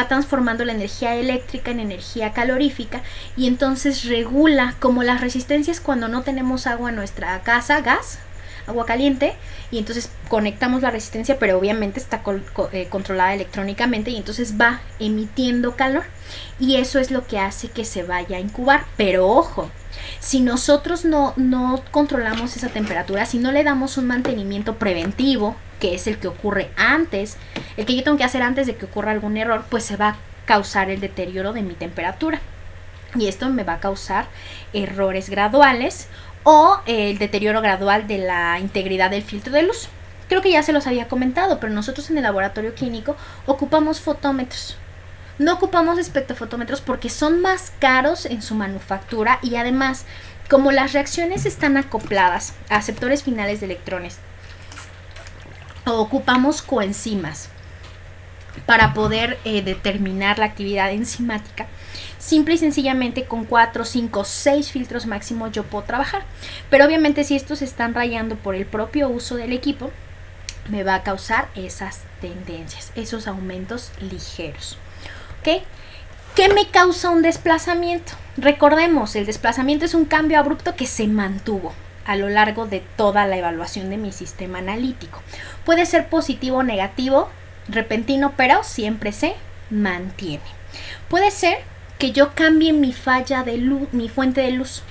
transformando la energía eléctrica en energía calorífica y entonces regula como las resistencias cuando no tenemos agua en nuestra casa, gas, agua caliente, y entonces conectamos la resistencia, pero obviamente está controlada electrónicamente y entonces va emitiendo calor y eso es lo que hace que se vaya a incubar. Pero ojo, si nosotros no controlamos esa temperatura, si no le damos un mantenimiento preventivo, que es el que ocurre antes, el que yo tengo que hacer antes de que ocurra algún error, pues se va a causar el deterioro de mi temperatura y esto me va a causar errores graduales o el deterioro gradual de la integridad del filtro de luz. Creo que ya se los había comentado, pero nosotros en el laboratorio clínico ocupamos fotómetros. No ocupamos espectrofotómetros porque son más caros en su manufactura y además, como las reacciones están acopladas a aceptores finales de electrones, ocupamos coenzimas para poder determinar la actividad enzimática. Simple y sencillamente con 4, 5, 6 filtros máximo yo puedo trabajar. Pero obviamente si estos están rayando por el propio uso del equipo, me va a causar esas tendencias, esos aumentos ligeros. ¿Ok? ¿Qué me causa un desplazamiento? Recordemos, el desplazamiento es un cambio abrupto que se mantuvo a lo largo de toda la evaluación de mi sistema analítico. Puede ser positivo o negativo, repentino, pero siempre se mantiene. Puede ser que yo cambie mi falla de luz, mi fuente de luz.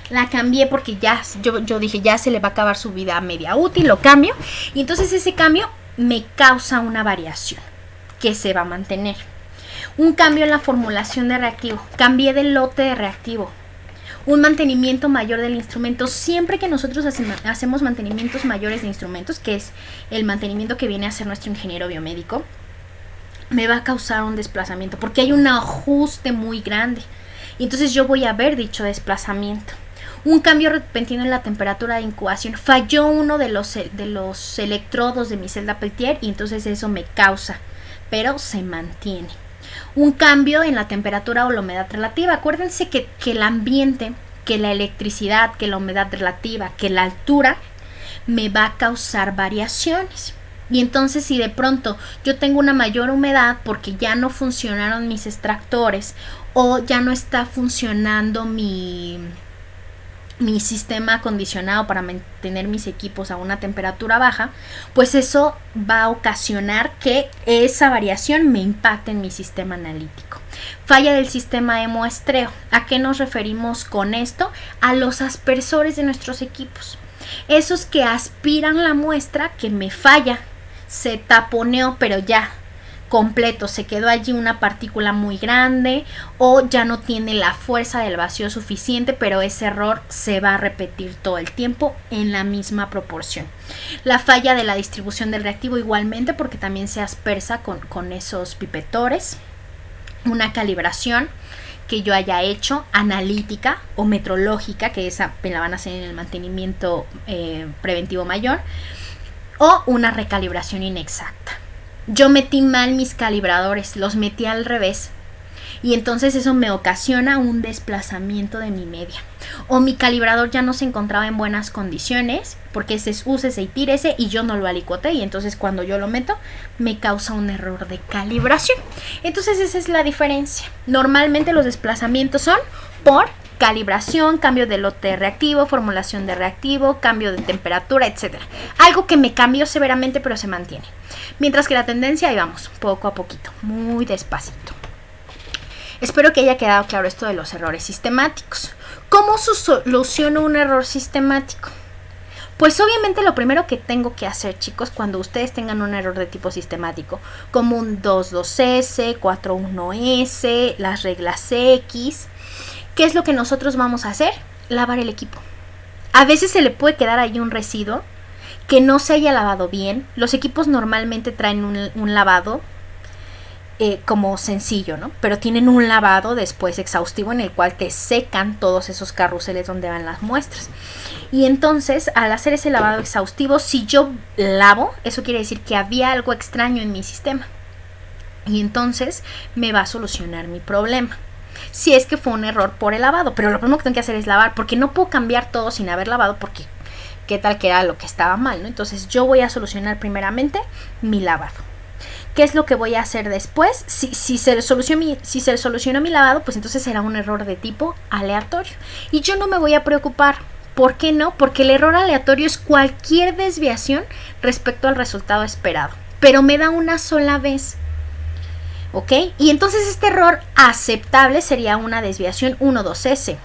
La cambié porque yo dije ya se le va a acabar su vida media útil, lo cambio. Y entonces ese cambio me causa una variación que se va a mantener. Un cambio en la formulación de reactivo. Cambié de lote de reactivo. Un mantenimiento mayor del instrumento. Siempre que nosotros hacemos mantenimientos mayores de instrumentos, que es el mantenimiento que viene a hacer nuestro ingeniero biomédico, me va a causar un desplazamiento porque hay un ajuste muy grande. Y entonces yo voy a ver dicho desplazamiento. Un cambio repentino en la temperatura de incubación. Falló uno de los electrodos de mi celda Peltier y entonces eso me causa, pero se mantiene. Un cambio en la temperatura o la humedad relativa. Acuérdense que el ambiente, que la electricidad, que la humedad relativa, que la altura me va a causar variaciones. Y entonces si de pronto yo tengo una mayor humedad porque ya no funcionaron mis extractores o ya no está funcionando mi sistema acondicionado para mantener mis equipos a una temperatura baja, pues eso va a ocasionar que esa variación me impacte en mi sistema analítico. Falla del sistema de muestreo. ¿A qué nos referimos con esto? A los aspersores de nuestros equipos. Esos que aspiran la muestra que me falla, se taponeó, pero ya completo, se quedó allí una partícula muy grande o ya no tiene la fuerza del vacío suficiente, pero ese error se va a repetir todo el tiempo en la misma proporción. La falla de la distribución del reactivo igualmente porque también se aspersa con esos pipetores. Una calibración que yo haya hecho analítica o metrológica, que esa me la van a hacer en el mantenimiento preventivo mayor, o una recalibración inexacta. Yo metí mal mis calibradores, los metí al revés y entonces eso me ocasiona un desplazamiento de mi media. O mi calibrador ya no se encontraba en buenas condiciones porque ese es úsese y tírese y yo no lo alicuoté y entonces cuando yo lo meto me causa un error de calibración. Entonces esa es la diferencia. Normalmente los desplazamientos son por calibración, cambio de lote reactivo, formulación de reactivo, cambio de temperatura, etc. Algo que me cambió severamente pero se mantiene. Mientras que la tendencia, ahí vamos, poco a poquito, muy despacito. Espero que haya quedado claro esto de los errores sistemáticos. ¿Cómo soluciono un error sistemático? Pues obviamente lo primero que tengo que hacer, chicos, cuando ustedes tengan un error de tipo sistemático, como un 22S, 41S, las reglas X, ¿qué es lo que nosotros vamos a hacer? Lavar el equipo. A veces se le puede quedar ahí un residuo que no se haya lavado bien. Los equipos normalmente traen un lavado como sencillo, ¿no? Pero tienen un lavado después exhaustivo en el cual te secan todos esos carruseles donde van las muestras. Y entonces, al hacer ese lavado exhaustivo, si yo lavo, eso quiere decir que había algo extraño en mi sistema. Y entonces me va a solucionar mi problema. Si es que fue un error por el lavado, pero lo primero que tengo que hacer es lavar, porque no puedo cambiar todo sin haber lavado, porque qué tal que era lo que estaba mal, ¿no? Entonces yo voy a solucionar primeramente mi lavado. ¿Qué es lo que voy a hacer después? Si se le solucionó mi lavado, pues entonces será un error de tipo aleatorio. Y yo no me voy a preocupar. ¿Por qué no? Porque el error aleatorio es cualquier desviación respecto al resultado esperado. Pero me da una sola vez. ¿Ok? Y entonces este error aceptable sería una desviación 1,2S.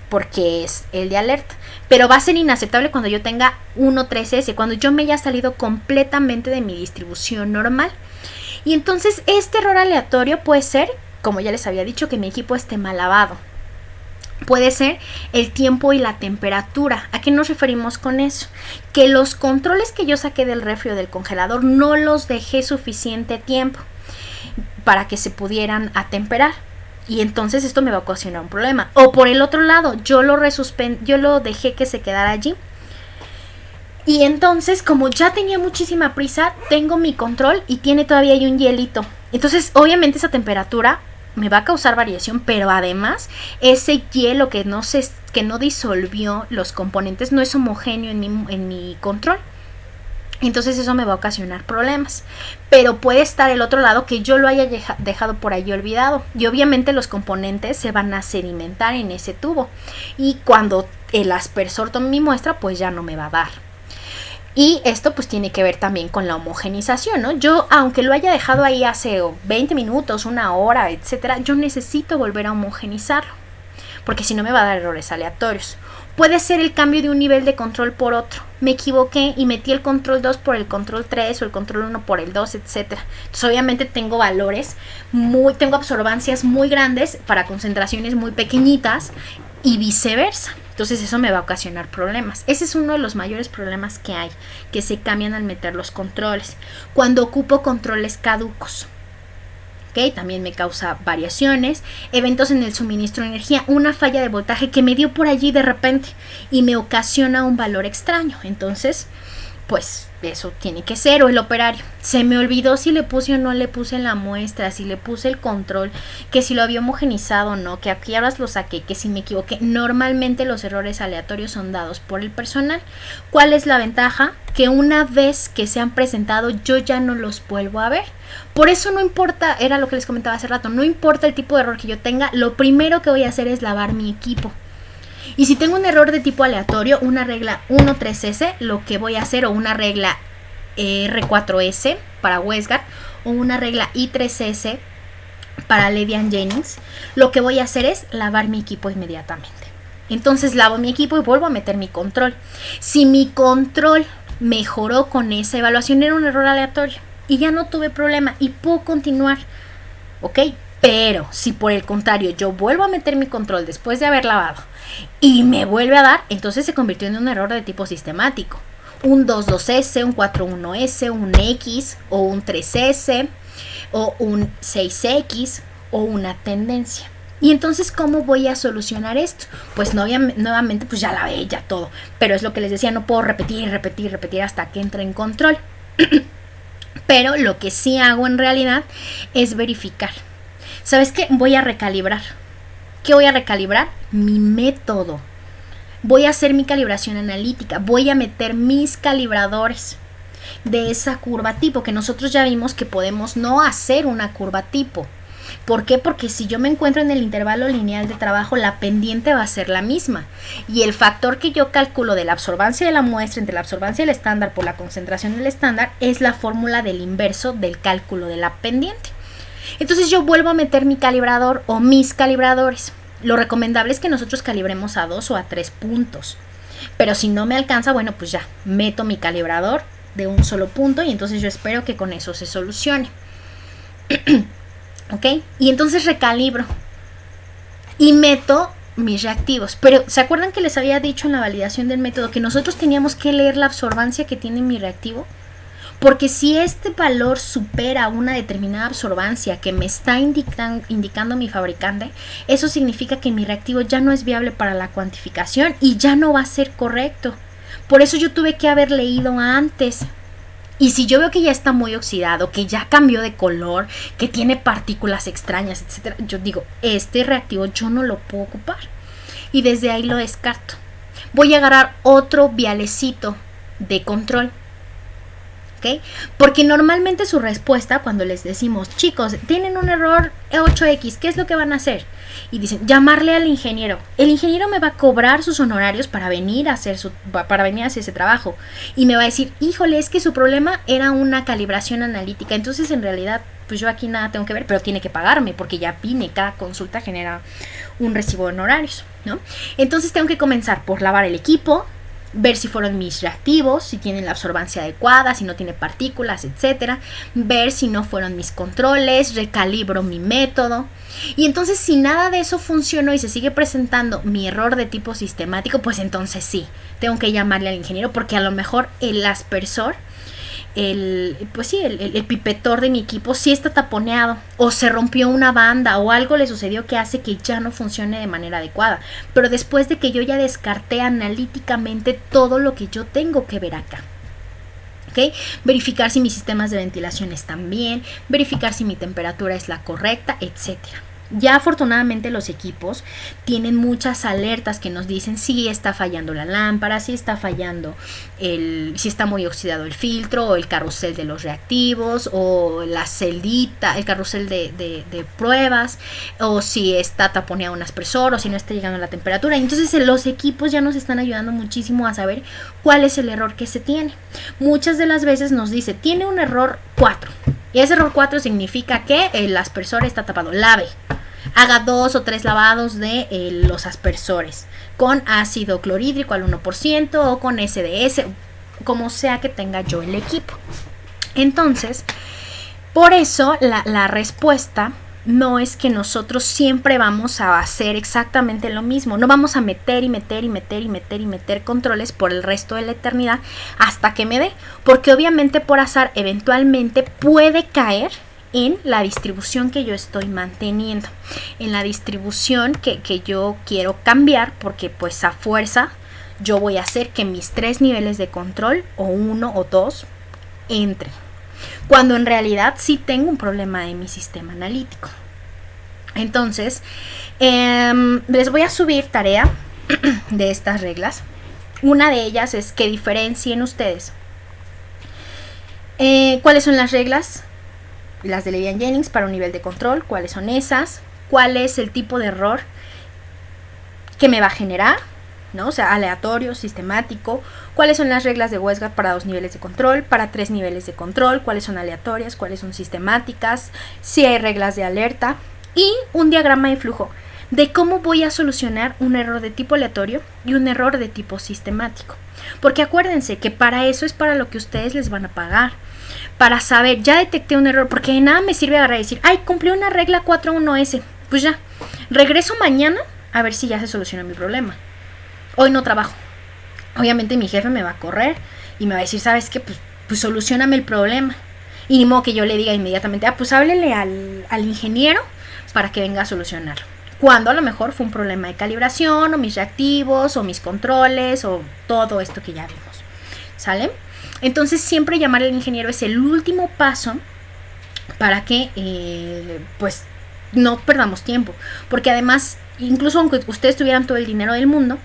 Porque es el de alerta. Pero va a ser inaceptable cuando yo tenga 1,3S. Cuando yo me haya salido completamente de mi distribución normal. Y entonces este error aleatorio puede ser, como ya les había dicho, que mi equipo esté mal lavado. Puede ser el tiempo y la temperatura. ¿A qué nos referimos con eso? Que los controles que yo saqué del refri o del congelador no los dejé suficiente tiempo para que se pudieran atemperar. Y entonces esto me va a ocasionar un problema. O por el otro lado, yo lo dejé que se quedara allí. Y entonces, como ya tenía muchísima prisa, tengo mi control y tiene todavía ahí un hielito. Entonces, obviamente esa temperatura me va a causar variación, pero además ese hielo que no disolvió los componentes no es homogéneo en mi control. Entonces eso me va a ocasionar problemas. Pero puede estar el otro lado que yo lo haya dejado por ahí olvidado. Y obviamente los componentes se van a sedimentar en ese tubo. Y cuando el aspersor tome mi muestra, pues ya no me va a dar. Y esto pues tiene que ver también con la homogenización, ¿no? Yo, aunque lo haya dejado ahí hace 20 minutos, una hora, etcétera, yo necesito volver a homogenizarlo, porque si no me va a dar errores aleatorios. Puede ser el cambio de un nivel de control por otro. Me equivoqué y metí el control 2 por el control 3 o el control 1 por el 2, etcétera. Entonces obviamente tengo tengo absorbancias muy grandes para concentraciones muy pequeñitas y viceversa. Entonces eso me va a ocasionar problemas. Ese es uno de los mayores problemas que hay, que se cambian al meter los controles. Cuando ocupo controles caducos, ¿ok? También me causa variaciones, eventos en el suministro de energía, una falla de voltaje que me dio por allí de repente y me ocasiona un valor extraño. Entonces, pues eso tiene que ser, o el operario. Se me olvidó si le puse o no le puse la muestra, si le puse el control, que si lo había homogenizado o no, que aquí ahora lo saqué, que si me equivoqué. Normalmente los errores aleatorios son dados por el personal. ¿Cuál es la ventaja? Que una vez que se han presentado yo ya no los vuelvo a ver. Por eso no importa, era lo que les comentaba hace rato, no importa el tipo de error que yo tenga, lo primero que voy a hacer es lavar mi equipo. Y si tengo un error de tipo aleatorio, una regla 1.3S, lo que voy a hacer, o una regla R4S para WestGuard, o una regla I3S para Ledian-Jennings, lo que voy a hacer es lavar mi equipo inmediatamente. Entonces lavo mi equipo y vuelvo a meter mi control. Si mi control mejoró con esa evaluación, era un error aleatorio y ya no tuve problema y puedo continuar, ¿ok? Pero si por el contrario yo vuelvo a meter mi control después de haber lavado y me vuelve a dar, entonces se convirtió en un error de tipo sistemático. Un 22S, un 41S, un X o un 3S o un 6X o una tendencia. Y entonces, ¿cómo voy a solucionar esto? Pues nuevamente, pues ya lavé, ya todo. Pero es lo que les decía, no puedo repetir hasta que entre en control. Pero lo que sí hago en realidad es verificar. ¿Sabes qué? Voy a recalibrar. ¿Qué voy a recalibrar? Mi método. Voy a hacer mi calibración analítica. Voy a meter mis calibradores de esa curva tipo, que nosotros ya vimos que podemos no hacer una curva tipo. ¿Por qué? Porque si yo me encuentro en el intervalo lineal de trabajo, la pendiente va a ser la misma. Y el factor que yo calculo de la absorbancia de la muestra entre la absorbancia del estándar por la concentración del estándar es la fórmula del inverso del cálculo de la pendiente. Entonces yo vuelvo a meter mi calibrador o mis calibradores. Lo recomendable es que nosotros calibremos a 2 o a 3 puntos. Pero si no me alcanza, bueno, pues ya meto mi calibrador de un solo punto y entonces yo espero que con eso se solucione. ¿Ok? Y entonces recalibro y meto mis reactivos. Pero ¿se acuerdan que les había dicho en la validación del método que nosotros teníamos que leer la absorbancia que tiene mi reactivo? Porque si este valor supera una determinada absorbancia que me está indicando mi fabricante, eso significa que mi reactivo ya no es viable para la cuantificación y ya no va a ser correcto. Por eso yo tuve que haber leído antes. Y si yo veo que ya está muy oxidado, que ya cambió de color, que tiene partículas extrañas, etc., yo digo, este reactivo yo no lo puedo ocupar. Y desde ahí lo descarto. Voy a agarrar otro vialecito de control. ¿Okay? Porque normalmente su respuesta cuando les decimos, chicos, tienen un error 8X, ¿qué es lo que van a hacer? Y dicen, llamarle al ingeniero. El ingeniero me va a cobrar sus honorarios para venir a hacer ese trabajo. Y me va a decir, híjole, es que su problema era una calibración analítica. Entonces, en realidad, pues yo aquí nada tengo que ver, pero tiene que pagarme porque ya vine, cada consulta genera un recibo de honorarios, ¿no? Entonces, tengo que comenzar por lavar el equipo, ver si fueron mis reactivos, si tienen la absorbancia adecuada, si no tiene partículas, etcétera, ver si no fueron mis controles, recalibro mi método. Y entonces si nada de eso funcionó y se sigue presentando mi error de tipo sistemático, pues entonces sí, tengo que llamarle al ingeniero porque a lo mejor el aspersor, el pipetor de mi equipo sí está taponeado o se rompió una banda o algo le sucedió que hace que ya no funcione de manera adecuada, pero después de que yo ya descarté analíticamente todo lo que yo tengo que ver acá. ¿Okay? Verificar si mis sistemas de ventilación están bien, verificar si mi temperatura es la correcta, etcétera. Ya afortunadamente los equipos tienen muchas alertas que nos dicen si está fallando la lámpara, si está fallando si está muy oxidado el filtro o el carrusel de los reactivos o la celdita, el carrusel de pruebas, o si está taponeado un aspersor o si no está llegando la temperatura. Entonces los equipos ya nos están ayudando muchísimo a saber cuál es el error que se tiene. Muchas de las veces nos dice, tiene un error 4. Y ese error 4 significa que el aspersor está tapado. Lave. Haga 2 o 3 lavados de los aspersores con ácido clorhídrico al 1% o con SDS, como sea que tenga yo el equipo. Entonces, por eso la respuesta no es que nosotros siempre vamos a hacer exactamente lo mismo. No vamos a meter controles por el resto de la eternidad hasta que me dé. Porque obviamente por azar eventualmente puede caer en la distribución que yo estoy manteniendo. En la distribución que yo quiero cambiar porque pues a fuerza yo voy a hacer que mis 3 niveles de control o 1 o 2 entren. Cuando en realidad sí tengo un problema en mi sistema analítico. Entonces, les voy a subir tarea de estas reglas. Una de ellas es que diferencien ustedes cuáles son las reglas, las de Levy-Jennings para un nivel de control, cuáles son esas, cuál es el tipo de error que me va a generar, ¿no? O sea, aleatorio, sistemático, cuáles son las reglas de Westgard para 2 niveles de control, para 3 niveles de control, cuáles son aleatorias, cuáles son sistemáticas, si hay reglas de alerta y un diagrama de flujo de cómo voy a solucionar un error de tipo aleatorio y un error de tipo sistemático. Porque acuérdense que para eso es para lo que ustedes les van a pagar. Para saber, ya detecté un error, porque de nada me sirve agarrar y decir, ay, cumplí una regla 4.1S. Pues ya, regreso mañana a ver si ya se solucionó mi problema. Hoy no trabajo. Obviamente mi jefe me va a correr y me va a decir, ¿sabes qué? Pues solucioname el problema. Y ni modo que yo le diga inmediatamente, pues háblele al ingeniero para que venga a solucionarlo. Cuando a lo mejor fue un problema de calibración, o mis reactivos, o mis controles, o todo esto que ya vimos. ¿Sale? Entonces siempre llamar al ingeniero es el último paso para que pues no perdamos tiempo. Porque además, incluso aunque ustedes tuvieran todo el dinero del mundo,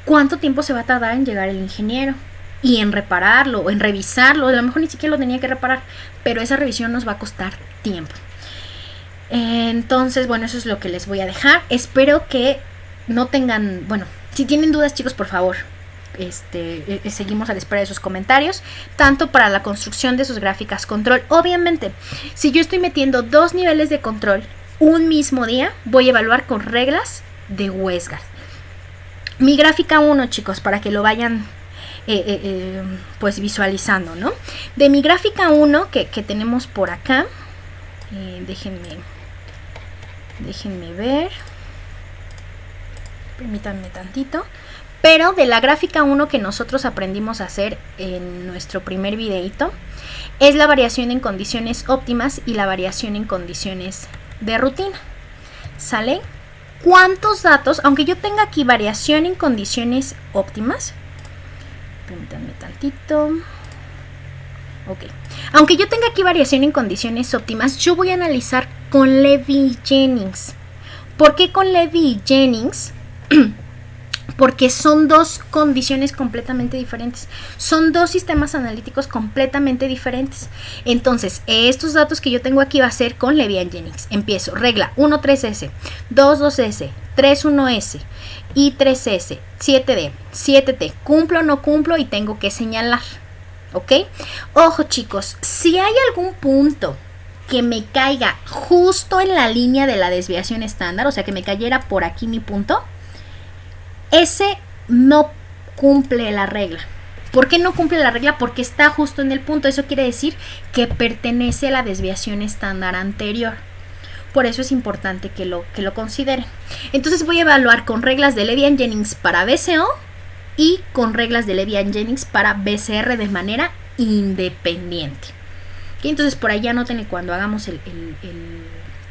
¿cuánto tiempo se va a tardar en llegar el ingeniero? Y en repararlo, o en revisarlo. A lo mejor ni siquiera lo tenía que reparar, pero esa revisión nos va a costar tiempo. Entonces, bueno, eso es lo que les voy a dejar. Espero que no tengan, bueno, si tienen dudas, chicos, por favor, seguimos a la espera de sus comentarios, tanto para la construcción de sus gráficas control. Obviamente, si yo estoy metiendo 2 niveles de control un mismo día, voy a evaluar con reglas de WestGuard. Mi gráfica 1, chicos, para que lo vayan pues visualizando, ¿no? De mi gráfica 1 que tenemos por acá, déjenme ver, permítanme tantito. Pero de la gráfica 1 que nosotros aprendimos a hacer en nuestro primer videito, es la variación en condiciones óptimas y la variación en condiciones de rutina. ¿Sale? ¿Cuántos datos? Aunque yo tenga aquí variación en condiciones óptimas, permítanme tantito. Ok. Aunque yo tenga aquí variación en condiciones óptimas, yo voy a analizar con Levy y Jennings. ¿Por qué con Levy y Jennings? Porque son 2 condiciones completamente diferentes. Son 2 sistemas analíticos completamente diferentes. Entonces, estos datos que yo tengo aquí va a ser con Levy y Jennings. Empiezo. Regla 1.3s, 2.2s, 3.1s, I3s, 7d, 7t. Cumplo o no cumplo y tengo que señalar. ¿Ok? Ojo, chicos, si hay algún punto que me caiga justo en la línea de la desviación estándar, o sea, que me cayera por aquí mi punto, ese no cumple la regla. ¿Por qué no cumple la regla? Porque está justo en el punto. Eso quiere decir que pertenece a la desviación estándar anterior. Por eso es importante que lo consideren. Entonces voy a evaluar con reglas de Levy y Jennings para BCO y con reglas de Levy y Jennings para BCR de manera independiente. ¿Okay? Entonces por ahí anoten cuando hagamos el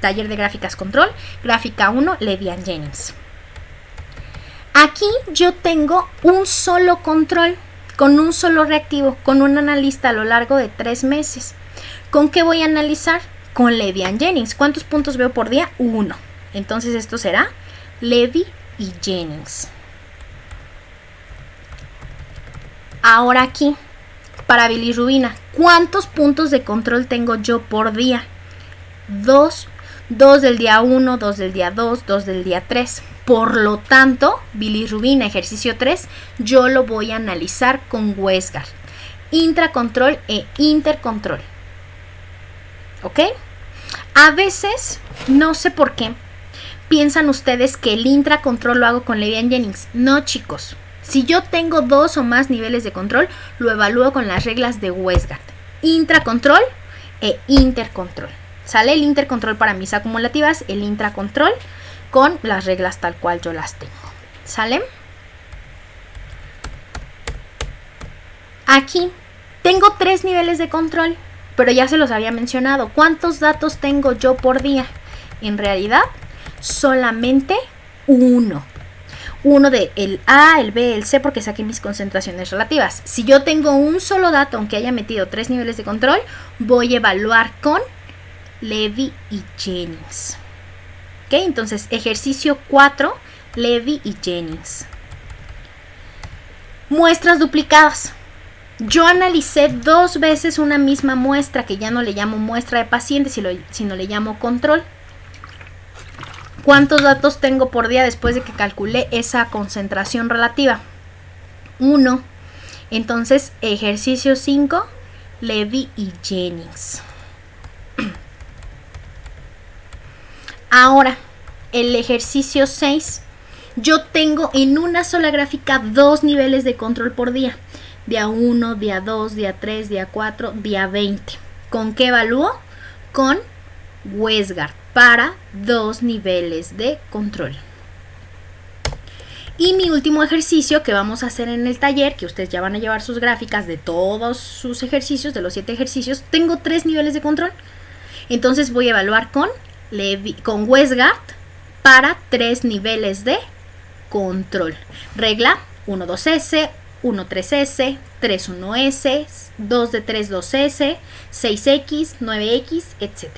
taller de gráficas control. Gráfica 1, Levy y Jennings. Aquí yo tengo un solo control con un solo reactivo, con un analista a lo largo de 3 meses. ¿Con qué voy a analizar? Con Levy y Jennings. ¿Cuántos puntos veo por día? 1. Entonces esto será Levy y Jennings. Ahora aquí, para bilirrubina, ¿cuántos puntos de control tengo yo por día? 2. 2 del día 1, 2 del día 2, 2 del día 3. Por lo tanto, bilirrubina, ejercicio 3, yo lo voy a analizar con WestGuard. Intracontrol e intercontrol. ¿Ok? A veces, no sé por qué, piensan ustedes que el intracontrol lo hago con Levy y Jennings. No, chicos. Si yo tengo 2 o más niveles de control, lo evalúo con las reglas de WestGuard. Intracontrol e intercontrol. Sale el intercontrol para mis acumulativas, el intracontrol con las reglas tal cual yo las tengo. ¿Sale? Aquí tengo 3 niveles de control, pero ya se los había mencionado. ¿Cuántos datos tengo yo por día? En realidad, solamente 1. Uno de el A, el B, el C, porque saqué mis concentraciones relativas. Si yo tengo un solo dato, aunque haya metido 3 niveles de control, voy a evaluar con Levy y Jennings. ¿Ok? Entonces, ejercicio 4, Levy y Jennings. Muestras duplicadas. Yo analicé 2 veces una misma muestra, que ya no le llamo muestra de paciente, sino le llamo control. ¿Cuántos datos tengo por día después de que calculé esa concentración relativa? 1. Entonces, ejercicio 5, Levy y Jennings. Ahora, el ejercicio 6, yo tengo en una sola gráfica 2 niveles de control por día. Día 1, día 2, día 3, día 4, día 20. ¿Con qué evalúo? Con WestGuard para 2 niveles de control. Y mi último ejercicio que vamos a hacer en el taller, que ustedes ya van a llevar sus gráficas de todos sus ejercicios, de los 7 ejercicios, tengo 3 niveles de control. Entonces voy a evaluar con WestGuard para 3 niveles de control. Regla 1.2s, 1.3s, 3.1s, 2 de 3, 2s, 6x, 9x, etc.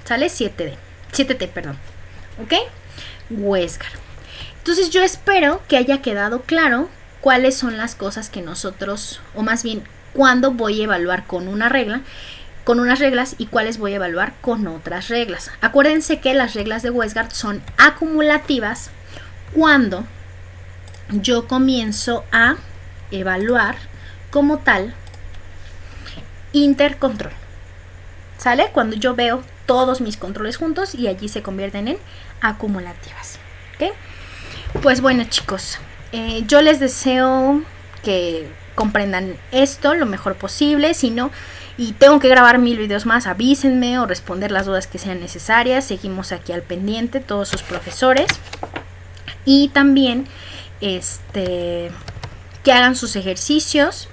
¿Sale? 7t, perdón. ¿Ok? WestGuard. Entonces yo espero que haya quedado claro cuáles son las cosas que nosotros, o más bien, cuándo voy a evaluar con una regla con unas reglas y cuáles voy a evaluar con otras reglas. Acuérdense que las reglas de Westgard son acumulativas cuando yo comienzo a evaluar como tal intercontrol. ¿Sale? Cuando yo veo todos mis controles juntos y allí se convierten en acumulativas. ¿Ok? Pues bueno, chicos, yo les deseo que comprendan esto lo mejor posible. Si no, y tengo que grabar 1000 videos más, avísenme o responder las dudas que sean necesarias. Seguimos aquí al pendiente, todos sus profesores. Y también que hagan sus ejercicios.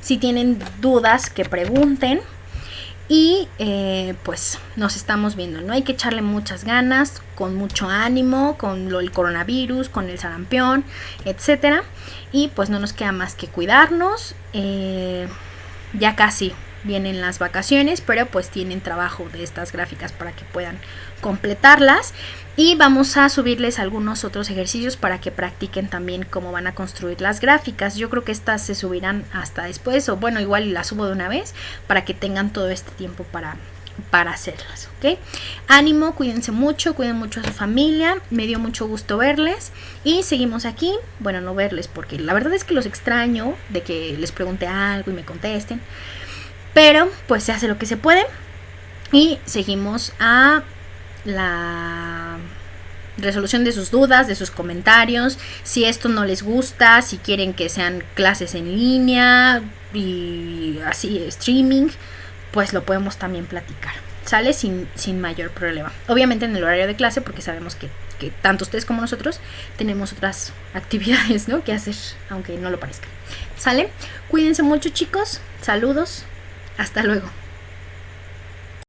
Si tienen dudas, que pregunten. Y pues nos estamos viendo, ¿no? Hay que echarle muchas ganas, con mucho ánimo, con el coronavirus, con el sarampión, etcétera. Y pues no nos queda más que cuidarnos. Ya casi vienen las vacaciones, pero pues tienen trabajo de estas gráficas para que puedan completarlas. Y vamos a subirles algunos otros ejercicios para que practiquen también cómo van a construir las gráficas. Yo creo que estas se subirán hasta después, o bueno, igual las subo de una vez para que tengan todo este tiempo para hacerlas, ¿ok? Ánimo, cuídense mucho, cuiden mucho a su familia. Me dio mucho gusto verles y seguimos aquí. Bueno, no verles porque la verdad es que los extraño de que les pregunte algo y me contesten. Pero pues se hace lo que se puede y seguimos a la resolución de sus dudas, de sus comentarios. Si esto no les gusta, si quieren que sean clases en línea y así streaming, pues lo podemos también platicar, ¿sale? Sin mayor problema. Obviamente en el horario de clase, porque sabemos que tanto ustedes como nosotros tenemos otras actividades, ¿no?, que hacer, aunque no lo parezca. ¿Sale? Cuídense mucho, chicos. Saludos. Hasta luego.